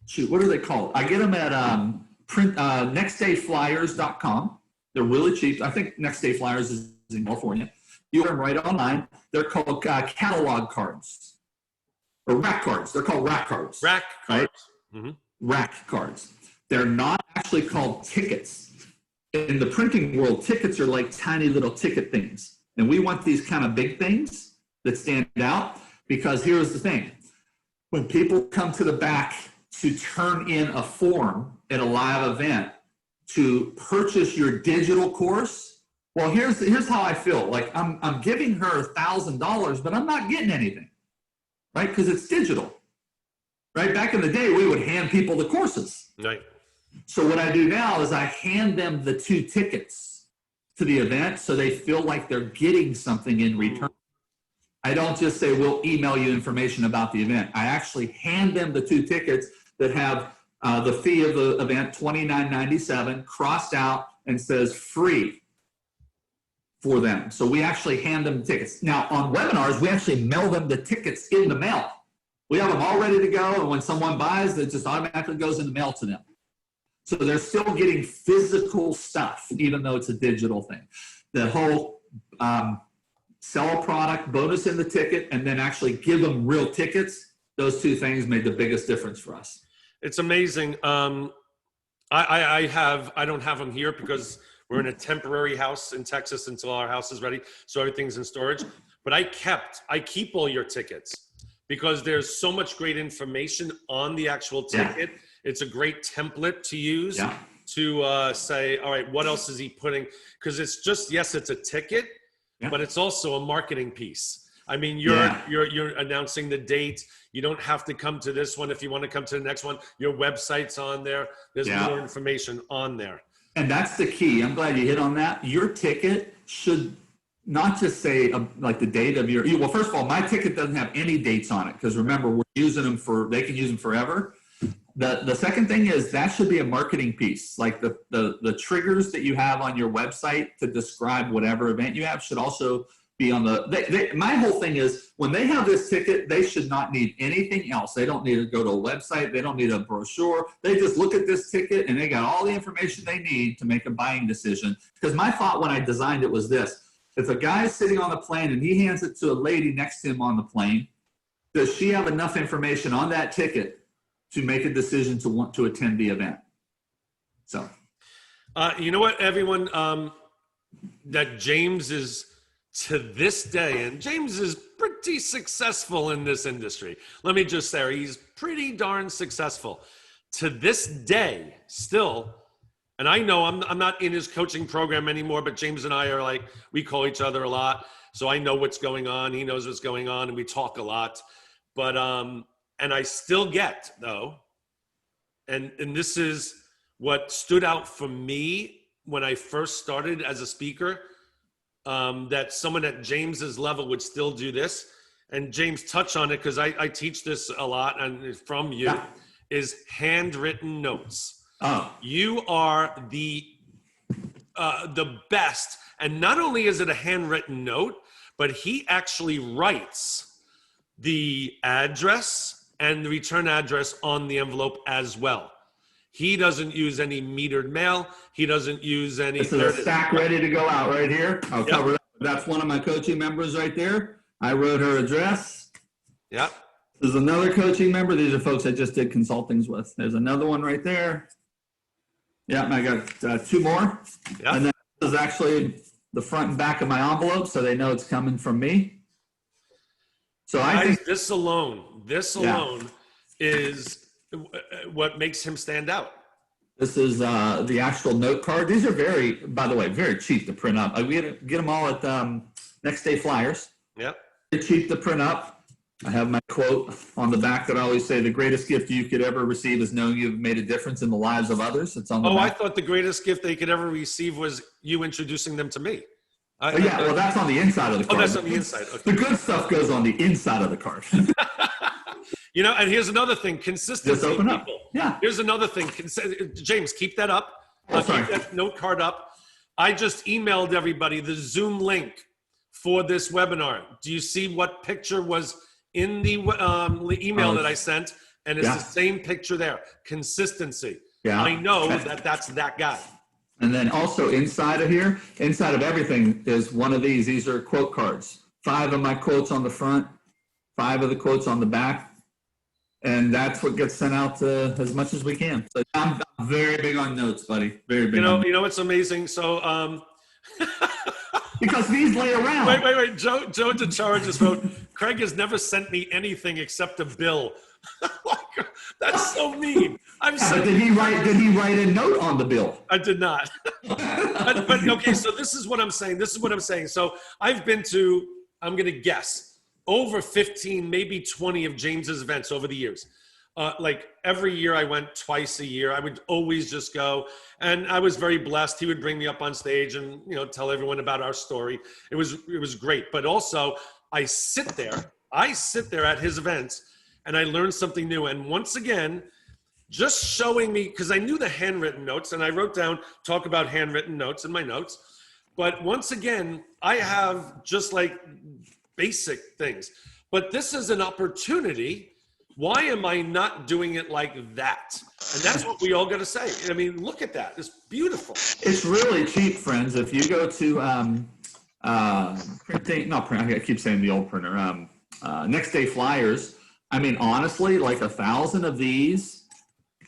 [SPEAKER 6] shoot, what are they called? I get them at nextdayflyers.com. They're really cheap. I think Next Day Flyers is in California. You get them right online. They're called catalog cards or rack cards. They're called rack cards.
[SPEAKER 1] Rack cards.
[SPEAKER 6] Right? Mm-hmm. Rack cards. They're not actually called tickets. In the printing world, tickets are like tiny little ticket things. And we want these kind of big things that stand out, because here's the thing. When people come to the back to turn in a form at a live event to purchase your digital course, well, here's how I feel. Like I'm giving her $1,000, but I'm not getting anything, right? Because it's digital, right? Back in the day, we would hand people the courses.
[SPEAKER 1] Right.
[SPEAKER 6] So what I do now is I hand them the 2 tickets. to the event so they feel like they're getting something in return. I don't just say, we'll email you information about the event. I actually hand them the 2 tickets that have the fee of the event, $29.97, crossed out and says free for them. So we actually hand them the tickets. Now on webinars, we actually mail them the tickets in the mail. We have them all ready to go, and when someone buys, it just automatically goes in the mail to them. So they're still getting physical stuff, even though it's a digital thing. The whole sell a product, bonus in the ticket, and then actually give them real tickets, those 2 things made the biggest difference for us.
[SPEAKER 1] It's amazing. I don't have them here because we're in a temporary house in Texas until our house is ready, so everything's in storage. But I keep all your tickets because there's so much great information on the actual ticket. Yeah. It's a great template to use to say, all right, what else is he putting? Because it's just, yes, it's a ticket, but it's also a marketing piece. I mean, you're announcing the date. You don't have to come to this one if you want to come to the next one. Your website's on there. There's more information on there. And
[SPEAKER 6] that's the key. I'm glad you hit on that. Your ticket should not just say like the date of your, well, first of all, my ticket doesn't have any dates on it because remember, we're using them they can use them forever. The second thing is that should be a marketing piece. Like the triggers that you have on your website to describe whatever event you have should also be on my whole thing is when they have this ticket, they should not need anything else. They don't need to go to a website. They don't need a brochure. They just look at this ticket and they got all the information they need to make a buying decision. Because my thought when I designed it was this. If a guy is sitting on the plane and he hands it to a lady next to him on the plane, does she have enough information on that ticket to make a decision to want to attend the event? So,
[SPEAKER 1] you know what, everyone, that James is to this day, and James is pretty successful in this industry. Let me just say, he's pretty darn successful to this day still. And I know I'm not in his coaching program anymore, but James and I are like, we call each other a lot. So I know what's going on. He knows what's going on and we talk a lot. But, and I still get though, and this is what stood out for me when I first started as a speaker, that someone at James's level would still do this. And James touched on it because I teach this a lot and from you is handwritten notes. Oh. You are the best. And not only is it a handwritten note, but he actually writes the address and the return address on the envelope as well. He doesn't use any metered mail. He doesn't use any.
[SPEAKER 6] This is a stack ready to go out right here. I'll cover that. That's one of my coaching members right there. I wrote her address.
[SPEAKER 1] Yeah.
[SPEAKER 6] There's another coaching member. These are folks I just did consultings with. There's another one right there. Yeah, I got 2 more. Yeah. And then this is actually the front and back of my envelope, so they know it's coming from me. So I think
[SPEAKER 1] this alone is what makes him stand out.
[SPEAKER 6] This is the actual note card. These are by the way, very cheap to print up. We get them all at Next Day Flyers.
[SPEAKER 1] Yep.
[SPEAKER 6] Very cheap to print up. I have my quote on the back that I always say, the greatest gift you could ever receive is knowing you've made a difference in the lives of others. It's on the back.
[SPEAKER 1] I thought the greatest gift they could ever receive was you introducing them to me.
[SPEAKER 6] Well, that's on the inside of the card.
[SPEAKER 1] Oh, that's on the inside. Okay.
[SPEAKER 6] The good stuff goes on the inside of the card.
[SPEAKER 1] You know, and here's another thing, consistency.
[SPEAKER 6] Just open up. Yeah.
[SPEAKER 1] Here's another thing. James, keep that up. Keep that note card up. I just emailed everybody the Zoom link for this webinar. Do you see what picture was in the email that I sent? And it's the same picture there. Consistency. Yeah. I know that's that guy.
[SPEAKER 6] And then also inside of here, inside of everything is one of these. These are quote cards. 5 of my quotes on the front, 5 of the quotes on the back. And that's what gets sent out as much as we can. So I'm very big on notes, buddy. Very big.
[SPEAKER 1] You know, it's amazing. So,
[SPEAKER 6] because these lay around.
[SPEAKER 1] Wait. Joe DeChara just wrote, Craig has never sent me anything except a bill. That's so mean.
[SPEAKER 6] Did he write a note on the bill?
[SPEAKER 1] I did not. but okay, so this is what I'm saying. So I've been to, I'm going to guess, over 15, maybe 20 of James's events over the years. Like every year I went twice a year. I would always just go, and I was very blessed. He would bring me up on stage and, you know, tell everyone about our story. It was great. But also I sit there at his events and I learned something new. And once again, just showing me, because I knew the handwritten notes and I wrote down, talk about handwritten notes in my notes. But once again, I have just like basic things. But this is an opportunity. Why am I not doing it like that? And that's what we all got to say. I mean, look at that. It's beautiful.
[SPEAKER 6] It's really cheap, friends. If you go to I keep saying the old printer, Next Day Flyers. I mean, honestly, like 1,000 of these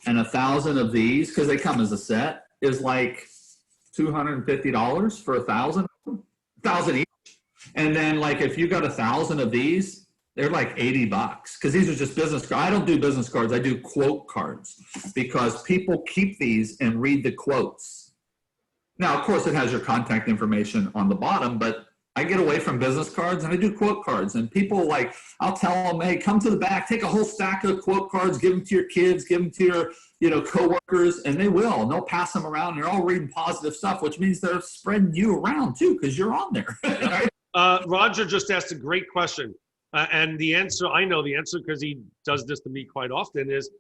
[SPEAKER 6] and 1,000 of these, because they come as a set, is like $250 for 1,000 each. And then like if you got 1,000 of these, they're like $80 because these are just business cards. I don't do business cards. I do quote cards because people keep these and read the quotes. Now, of course, it has your contact information on the bottom, but I get away from business cards and I do quote cards. And people like, I'll tell them, hey, come to the back, take a whole stack of quote cards, give them to your kids, give them to your, you know, coworkers, and they will. And they'll pass them around. They're all reading positive stuff, which means they're spreading you around too because you're on there. Right?
[SPEAKER 1] Roger just asked a great question. And the answer, I know the answer because he does this to me quite often, is,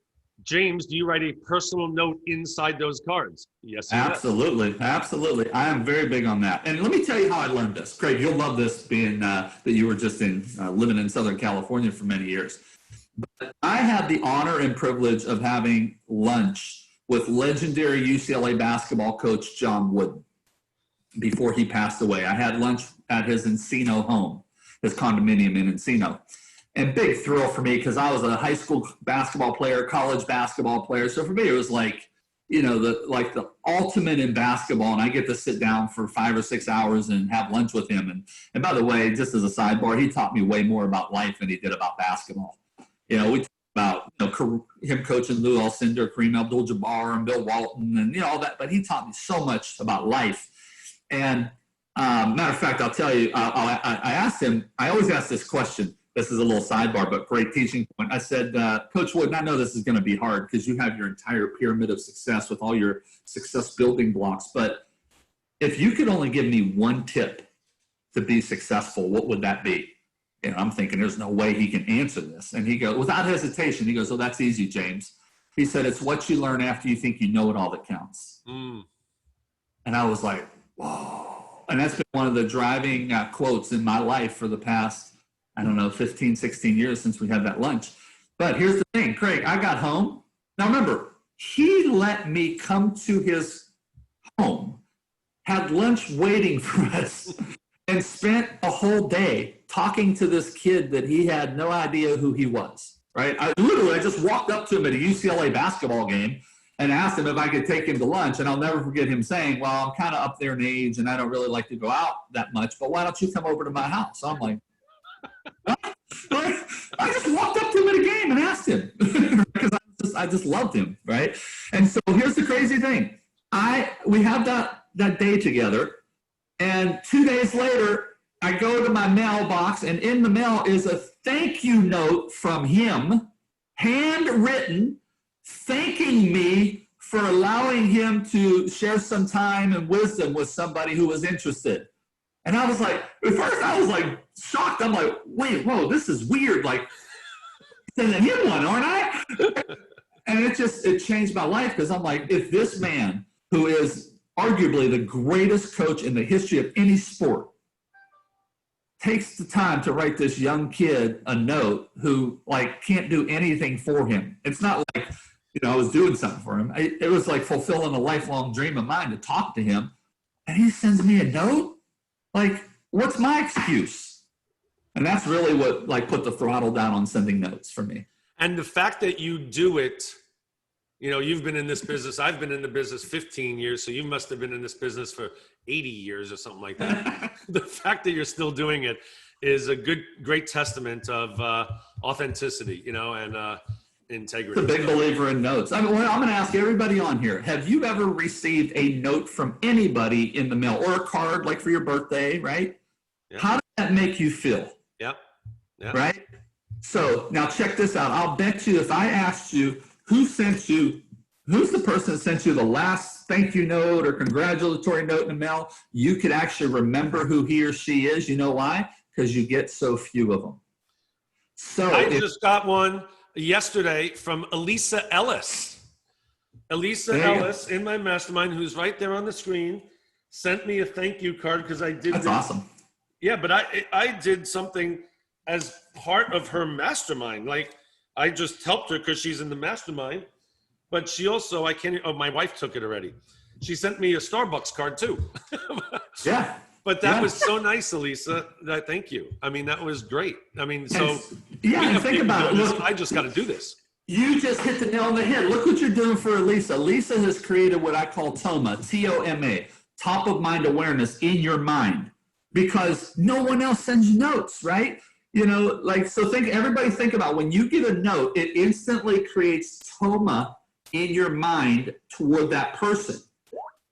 [SPEAKER 1] James, do you write a personal note inside those cards? Yes.
[SPEAKER 6] Absolutely. Absolutely. I am very big on that. And let me tell you how I learned this. Craig, you'll love this being that you were just living in Southern California for many years. But I had the honor and privilege of having lunch with legendary UCLA basketball coach John Wooden before he passed away. I had lunch at his Encino home, his condominium in Encino. And big thrill for me because I was a high school basketball player, college basketball player. So for me, it was like, you know, the ultimate in basketball. And I get to sit down for 5 or 6 hours and have lunch with him. And by the way, just as a sidebar, he taught me way more about life than he did about basketball. You know, we talked about, you know, him coaching Lou Alcindor, Kareem Abdul-Jabbar, and Bill Walton, and, you know, all that. But he taught me so much about life. And matter of fact, I'll tell you, I asked him, I always ask this question. This is a little sidebar, but great teaching point. I said, Coach Wooden, I know this is going to be hard because you have your entire pyramid of success with all your success building blocks. But if you could only give me one tip to be successful, what would that be? And I'm thinking, there's no way he can answer this. And he goes, without hesitation, he goes, oh, that's easy, James. He said, it's what you learn after you think you know it all that counts. And I was like, whoa. And that's been one of the driving quotes in my life for the past, I don't know, 15, 16 years since we had that lunch. But here's the thing, Craig, I got home. Now remember, he let me come to his home, had lunch waiting for us, and spent a whole day talking to this kid that he had no idea who he was, right? I just walked up to him at a UCLA basketball game and asked him if I could take him to lunch. And I'll never forget him saying, well, I'm kind of up there in age and I don't really like to go out that much, but why don't you come over to my house? So I'm like, I just walked up to him at a game and asked him because I just loved him, right? And so here's the crazy thing. We have that day together, and 2 days later, I go to my mailbox, and in the mail is a thank you note from him, handwritten, thanking me for allowing him to share some time and wisdom with somebody who was interested. And I was like, at first I was like shocked. I'm like, wait, whoa, this is weird. Like, sending him one, aren't I? And it changed my life because I'm like, if this man, who is arguably the greatest coach in the history of any sport, takes the time to write this young kid a note who like can't do anything for him. It's not like, you know, I was doing something for him. It was like fulfilling a lifelong dream of mine to talk to him. And he sends me a note. Like, what's my excuse? And that's really what like put the throttle down on sending notes for me.
[SPEAKER 1] And the fact that you do it, you know, you've been in this business. I've been in the business 15 years. So you must have been in this business for 80 years or something like that. The fact that you're still doing it is a great testament of authenticity, you know, and integrity.
[SPEAKER 6] I'm a big believer in notes. I'm going to ask everybody on here, have you ever received a note from anybody in the mail or a card like for your birthday, right? Yep. How does that make you feel?
[SPEAKER 1] Yep.
[SPEAKER 6] Right? So now check this out. I'll bet you if I asked you who's the person that sent you the last thank you note or congratulatory note in the mail, you could actually remember who he or she is. You know why? Because you get so few of them. So
[SPEAKER 1] I just got one yesterday from Elisa Ellis. Elisa Ellis in my mastermind, who's right there on the screen, sent me a thank you card because I did.
[SPEAKER 6] That's awesome.
[SPEAKER 1] Yeah, but I did something as part of her mastermind. Like I just helped her because she's in the mastermind. But she also, my wife took it already. She sent me a Starbucks card too.
[SPEAKER 6] Yeah.
[SPEAKER 1] But that was so nice, Elisa. Thank you. I mean, that was great. I mean, so
[SPEAKER 6] and think about it. Look,
[SPEAKER 1] I just got to do this.
[SPEAKER 6] You just hit the nail on the head. Look what you're doing for Elisa. Elisa has created what I call TOMA, T-O-M-A, top of mind awareness in your mind, because no one else sends you notes, right? You know, like, so everybody think about when you get a note, it instantly creates TOMA in your mind toward that person.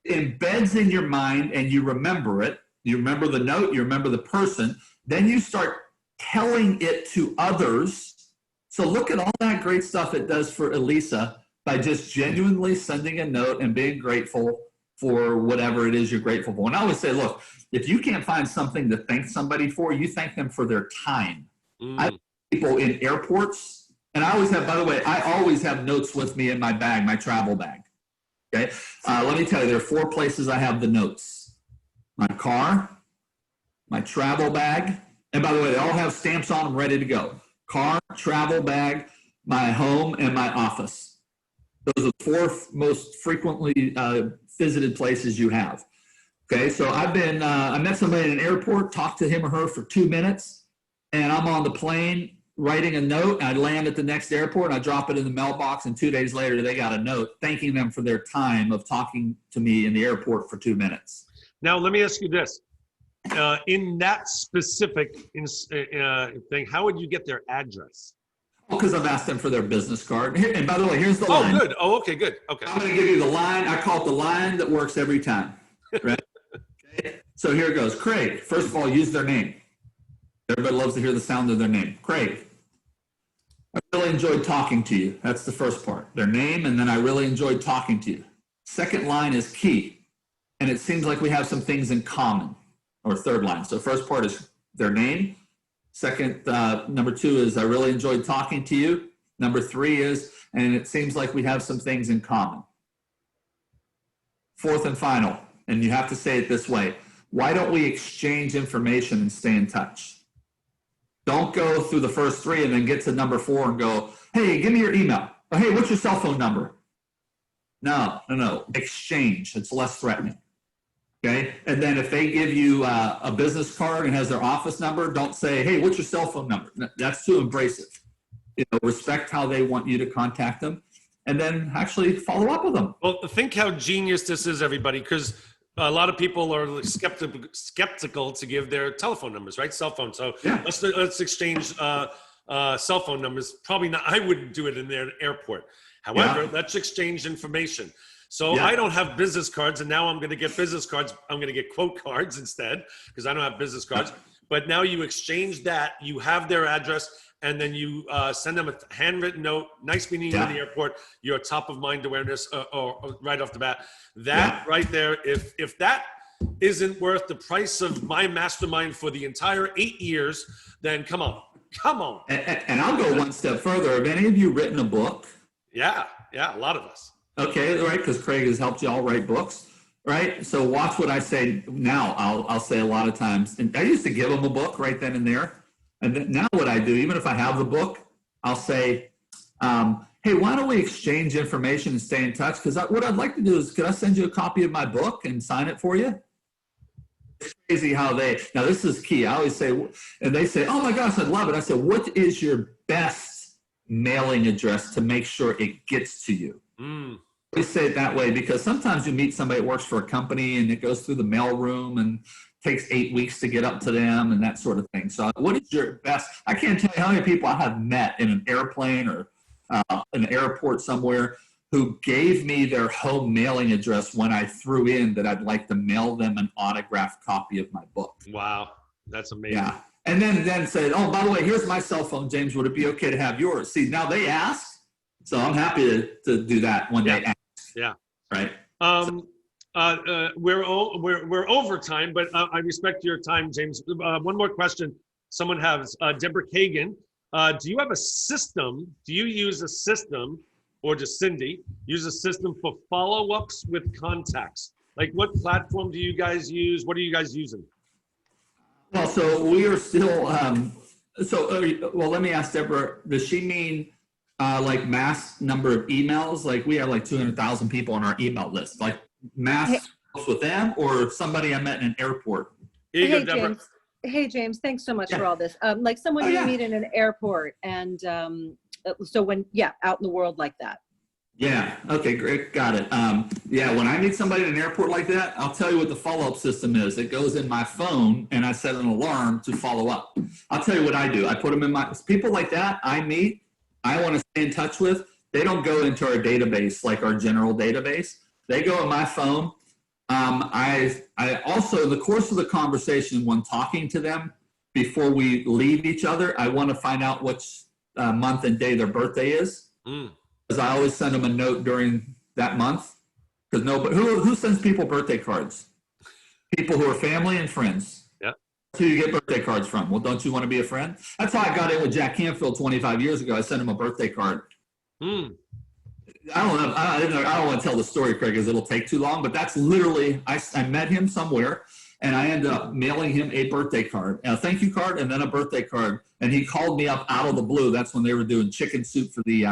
[SPEAKER 6] It embeds in your mind and you remember it. You remember the note, you remember the person, then you start telling it to others. So look at all that great stuff it does for Elisa by just genuinely sending a note and being grateful for whatever it is you're grateful for. And I always say, look, if you can't find something to thank somebody for, you thank them for their time. I have people in airports, and I always have, by the way, I always have notes with me in my bag, my travel bag. Okay, let me tell you, there are 4 places I have the notes. My car, my travel bag, and by the way, they all have stamps on them ready to go. Car, travel bag, my home, and my office. Those are the 4 most frequently visited places you have. Okay, so I've been, I met somebody in an airport, talked to him or her for 2 minutes, and I'm on the plane writing a note. I land at the next airport, and I drop it in the mailbox, and 2 days later, they got a note thanking them for their time of talking to me in the airport for 2 minutes.
[SPEAKER 1] Now, let me ask you this. In that specific thing, how would you get their address?
[SPEAKER 6] Because I've asked them for their business card. Here, and by the way, here's the line.
[SPEAKER 1] Oh, good. Oh, okay, good. Okay.
[SPEAKER 6] I'm going to give you the line. I call it the line that works every time. Right? Okay. So here it goes. Craig, first of all, use their name. Everybody loves to hear the sound of their name. Craig, I really enjoyed talking to you. That's the first part. Their name, and then I really enjoyed talking to you. Second line is key. And it seems like we have some things in common, or third line. So first part is their name. Second, number 2 is I really enjoyed talking to you. Number 3 is, and it seems like we have some things in common. Fourth and final, and you have to say it this way. Why don't we exchange information and stay in touch? Don't go through the first 3 and then get to number 4 and go, hey, give me your email. Or, hey, what's your cell phone number? No. Exchange. It's less threatening. Okay, and then if they give you a business card and has their office number, don't say, hey, what's your cell phone number? That's too abrasive. You know, respect how they want you to contact them, and then actually follow up with them.
[SPEAKER 1] Well, think how genius this is, everybody, because a lot of people are skeptical to give their telephone numbers, right? Cell phone. So yeah. let's exchange cell phone numbers. Probably not. I wouldn't do it in their airport. However, let's exchange information. So I don't have business cards, and now I'm going to get business cards. I'm going to get quote cards instead because I don't have business cards. But now you exchange that. You have their address, and then you send them a handwritten note. Nice meeting you in the airport. Your top of mind awareness, or right off the bat. That right there. If that isn't worth the price of my mastermind for the entire 8 years, then come on.
[SPEAKER 6] And I'll go one step further. Have any of you written a book?
[SPEAKER 1] Yeah, a lot of us.
[SPEAKER 6] Okay, right, because Craig has helped you all write books, right? So watch what I say now. I'll say a lot of times, and I used to give them a book right then and there. And then now what I do, even if I have the book, I'll say, hey, why don't we exchange information and stay in touch? Because what I'd like to do is, could I send you a copy of my book and sign it for you? It's crazy how now this is key. I always say, and they say, oh my gosh, I'd love it. I said, what is your best mailing address to make sure it gets to you? We say it that way because sometimes you meet somebody that works for a company and it goes through the mail room and takes 8 weeks to get up to them and that sort of thing. So what is your best? I can't tell you how many people I have met in an airplane or an airport somewhere who gave me their home mailing address when I threw in that I'd like to mail them an autographed copy of my book.
[SPEAKER 1] Wow, that's amazing.
[SPEAKER 6] Yeah. And then said, oh, by the way, here's my cell phone, James. Would it be okay to have yours? See, now they ask, so I'm happy to do that when they ask.
[SPEAKER 1] Yeah.
[SPEAKER 6] Right.
[SPEAKER 1] We're over time, but I respect your time, James. One more question. Someone has Deborah Kagan. Do you have a system? Do you use a system, or does Cindy use a system for follow-ups with contacts? Like, what platform do you guys use? What are you guys using?
[SPEAKER 6] Well, so we are still. Well, let me ask Deborah. Does she mean like mass number of emails? Like we have like 200,000 people on our email list. Like mass with them, or somebody I met in an airport.
[SPEAKER 1] Here you
[SPEAKER 2] Hey,
[SPEAKER 1] go, Deborah.
[SPEAKER 2] James. Hey, James, thanks so much
[SPEAKER 6] Yeah.
[SPEAKER 2] for all this. Like someone you meet in an airport and so when, out in the world like that.
[SPEAKER 6] Yeah. Okay. Great. Got it. Yeah. When I meet somebody in an airport like that, I'll tell you what the follow-up system is. It goes in my phone and I set an alarm to follow up. I'll tell you what I do. I put them in my, people like that I meet, I want to stay in touch with. They don't go into our database, like our general database. They go in my phone. I also, in the course of the conversation, when talking to them before we leave each other, I want to find out which month and day their birthday is. Because I always send them a note during that month. Because who sends people birthday cards? People who are family and friends.
[SPEAKER 1] Yeah.
[SPEAKER 6] That's who you get birthday cards from. Well, don't you want to be a friend? That's how I got in with Jack Canfield 25 years ago. I sent him a birthday card. I don't want to tell the story, Craig, because it'll take too long, but that's literally, I met him somewhere and I ended up mailing him a birthday card, a thank you card, and then a birthday card. And he called me up out of the blue. That's when they were doing Chicken Soup for the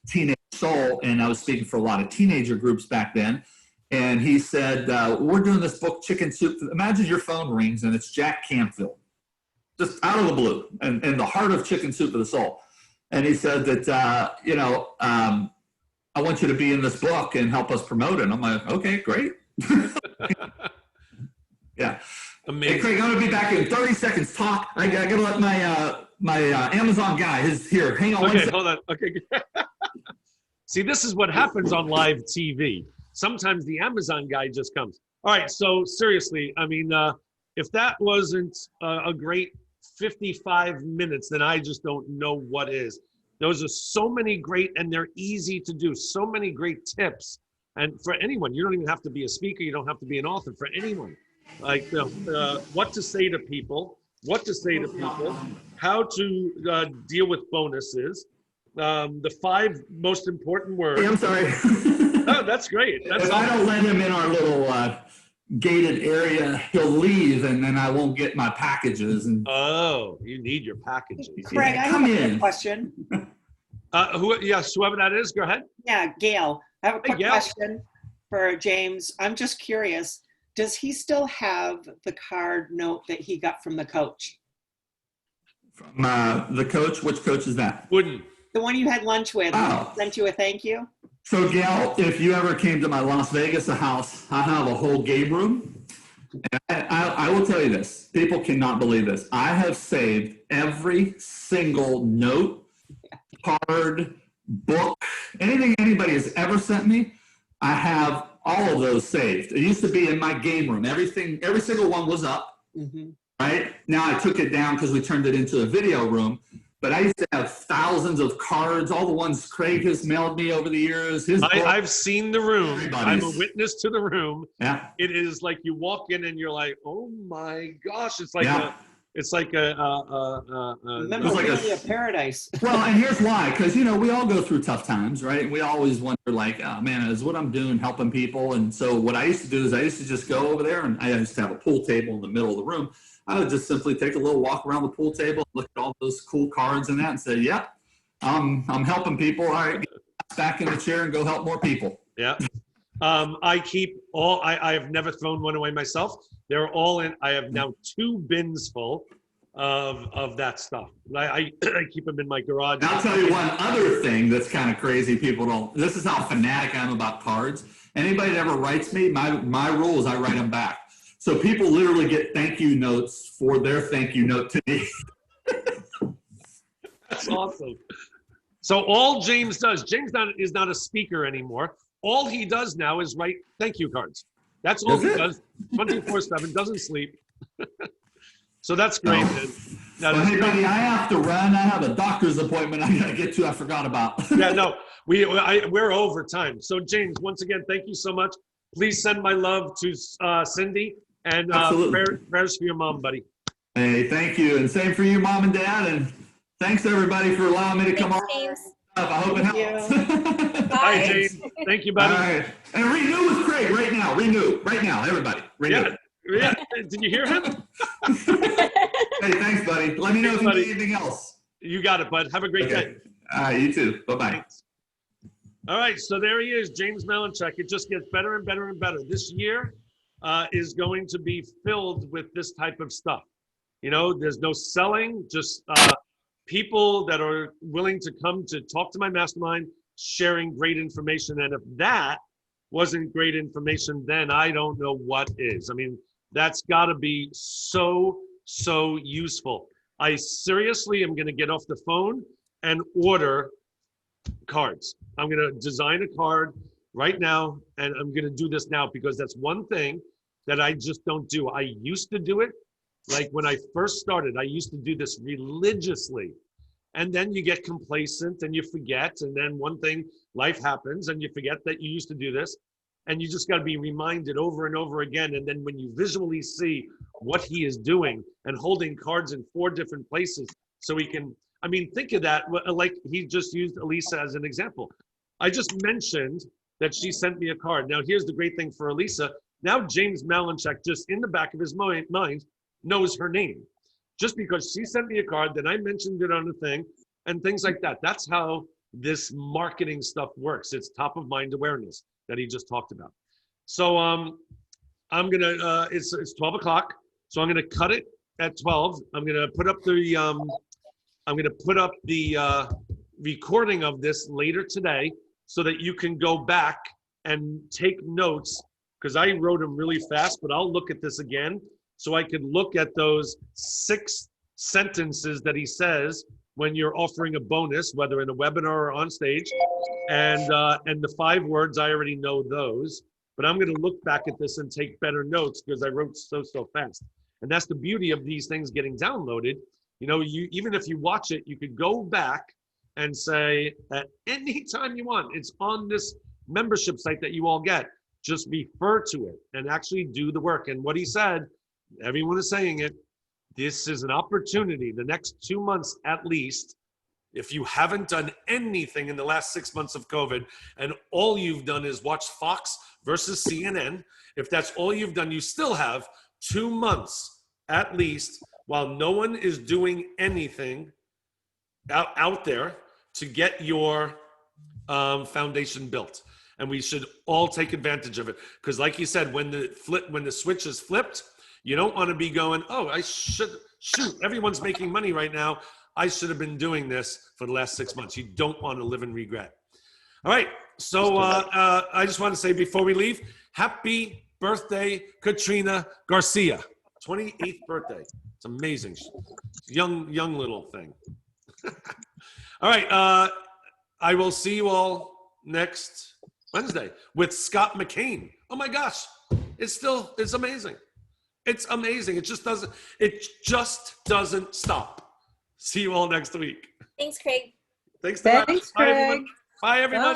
[SPEAKER 6] Teenage Soul. And I was speaking for a lot of teenager groups back then. And he said, we're doing this book, Chicken Soup. Imagine your phone rings and it's Jack Canfield, just out of the blue, and in the heart of Chicken Soup for the Soul. And he said that, I want you to be in this book and help us promote it. And I'm like, okay, great. Yeah.
[SPEAKER 1] Amazing.
[SPEAKER 6] Hey, Craig, I'm going to be back in 30 seconds. Talk. I got to let my Amazon guy is here. Hang on.
[SPEAKER 1] Okay, hold on. Okay. See, this is what happens on live TV. Sometimes the Amazon guy just comes. All right. So seriously, I mean, if that wasn't a great 55 minutes, then I just don't know what is. Those are so many great, and they're easy to do. So many great tips. And for anyone, you don't even have to be a speaker. You don't have to be an author. For anyone, like what to say to people, how to deal with bonuses, the 5 most important words.
[SPEAKER 6] Hey, I'm sorry.
[SPEAKER 1] Oh, that's great. That's
[SPEAKER 6] if I don't let him in our little gated area, he'll leave, and then I won't get my packages. And
[SPEAKER 1] oh, you need your packages.
[SPEAKER 8] Craig, I have a quick question.
[SPEAKER 1] Whoever that is, go ahead.
[SPEAKER 8] Yeah, Gail. I have a quick
[SPEAKER 1] Gail.
[SPEAKER 8] question for James. I'm just curious. Does he still have the card note that he got from the coach?
[SPEAKER 6] From the coach? Which coach is that?
[SPEAKER 1] Wouldn't.
[SPEAKER 8] The one you had lunch with.
[SPEAKER 6] Oh.
[SPEAKER 8] Sent you a thank you?
[SPEAKER 6] So, Gail, if you ever came to my Las Vegas house, I have a whole game room. And I will tell you this. People cannot believe this. I have saved every single note, card, book, anything anybody has ever sent me. I have all of those saved. It used to be in my game room. Every single one was up, right? Now I took it down because we turned it into a video room. But I used to have thousands of cards, all the ones Craig has mailed me over the years.
[SPEAKER 1] I've seen the room.
[SPEAKER 6] Everybody's.
[SPEAKER 1] I'm a witness to the room.
[SPEAKER 6] Yeah.
[SPEAKER 1] It is like you walk in and you're like, oh my gosh! It's like
[SPEAKER 6] Yeah.
[SPEAKER 1] it's like a
[SPEAKER 8] Memorabilia of paradise.
[SPEAKER 6] Well, and here's why, because we all go through tough times, right? We always wonder, like, oh man, is what I'm doing helping people? And so what I used to do is I used to just go over there, and I used to have a pool table in the middle of the room. I would just simply take a little walk around the pool table, look at all those cool cards and that, and say, "Yep, I'm helping people. All right, get back in the chair and go help more people."
[SPEAKER 1] Yeah. I keep all. I have never thrown one away myself. They're all in. I have now 2 bins full of that stuff. I keep them in my garage.
[SPEAKER 6] And I'll tell you one other thing that's kind of crazy. People don't. This is how fanatic I am about cards. Anybody that ever writes me, my rule is I write them back. So people literally get thank you notes for their thank you note to me.
[SPEAKER 1] That's awesome. So all James does, is not a speaker anymore. All he does now is write thank you cards. That's all he does, 24/7, doesn't sleep. So that's great, man.
[SPEAKER 6] Well, hey, buddy, I have to run. I have a doctor's appointment I got to get to. I forgot about.
[SPEAKER 1] Yeah, no, we're over time. So James, once again, thank you so much. Please send my love to Cindy and prayers for your mom, buddy.
[SPEAKER 6] Hey, thank you. And same for you, Mom and Dad. And thanks, everybody, for allowing me to come on. I hope it helps.
[SPEAKER 1] Bye, James. Thank you, buddy.
[SPEAKER 6] All right. And renew with Craig right now. Renew right now, everybody. Renew.
[SPEAKER 1] Yeah. Did you hear him?
[SPEAKER 6] Hey, thanks, buddy. Let me know if you need anything else.
[SPEAKER 1] You got it, bud. Have a great day.
[SPEAKER 6] All right, you too. Bye-bye.
[SPEAKER 1] Thanks. All right, so there he is, James MALINCHAK. It just gets better and better and better. This year is going to be filled with this type of stuff. You know, there's no selling, just people that are willing to come to talk to my mastermind, sharing great information. And if that wasn't great information, then I don't know what is. I mean, that's got to be so useful. I seriously am going to get off the phone and order cards. I'm going to design a card right now, and I'm going to do this now because that's one thing that I just don't do. I used to do it. Like when I first started, I used to do this religiously. And then you get complacent and you forget. And then one thing, life happens and you forget that you used to do this. And you just got to be reminded over and over again. And then when you visually see what he is doing and holding cards in 4 different places so he can, I mean, think of that, like he just used Elisa as an example. I just mentioned that she sent me a card. Now, here's the great thing for Elisa. Now, James MALINCHAK, just in the back of his mind, knows her name. Just because she sent me a card, then I mentioned it on the thing, and things like that. That's how this marketing stuff works. It's top of mind awareness that he just talked about. So I'm gonna, it's 12 o'clock. So I'm gonna cut it at 12. I'm gonna put up the, recording of this later today so that you can go back and take notes, because I wrote them really fast, but I'll look at this again so I can look at those 6 sentences that he says when you're offering a bonus, whether in a webinar or on stage, and the 5 words, I already know those, but I'm going to look back at this and take better notes because I wrote so fast. And that's the beauty of these things getting downloaded. You know, even if you watch it, you could go back and say at any time you want, it's on this membership site that you all get, just refer to it and actually do the work. And what he said, everyone is saying it, this is an opportunity, the next 2 months at least, if you haven't done anything in the last 6 months of COVID and all you've done is watch Fox versus CNN, if that's all you've done, you still have 2 months at least while no one is doing anything out there to get your foundation built. And we should all take advantage of it. Because like you said, when the switch is flipped, you don't want to be going, oh, shoot, everyone's making money right now. I should have been doing this for the last 6 months. You don't want to live in regret. All right. So I just want to say before we leave, happy birthday, Katrina Garcia. 28th birthday. It's amazing. Young little thing. All right. I will see you all next Wednesday with Scott McCain. Oh my gosh. It's amazing. It's amazing. It just doesn't stop. See you all next week.
[SPEAKER 7] Thanks, Craig.
[SPEAKER 1] Thanks,
[SPEAKER 2] Thanks,
[SPEAKER 1] Bye,
[SPEAKER 2] Craig.
[SPEAKER 1] everyone. Bye, everybody.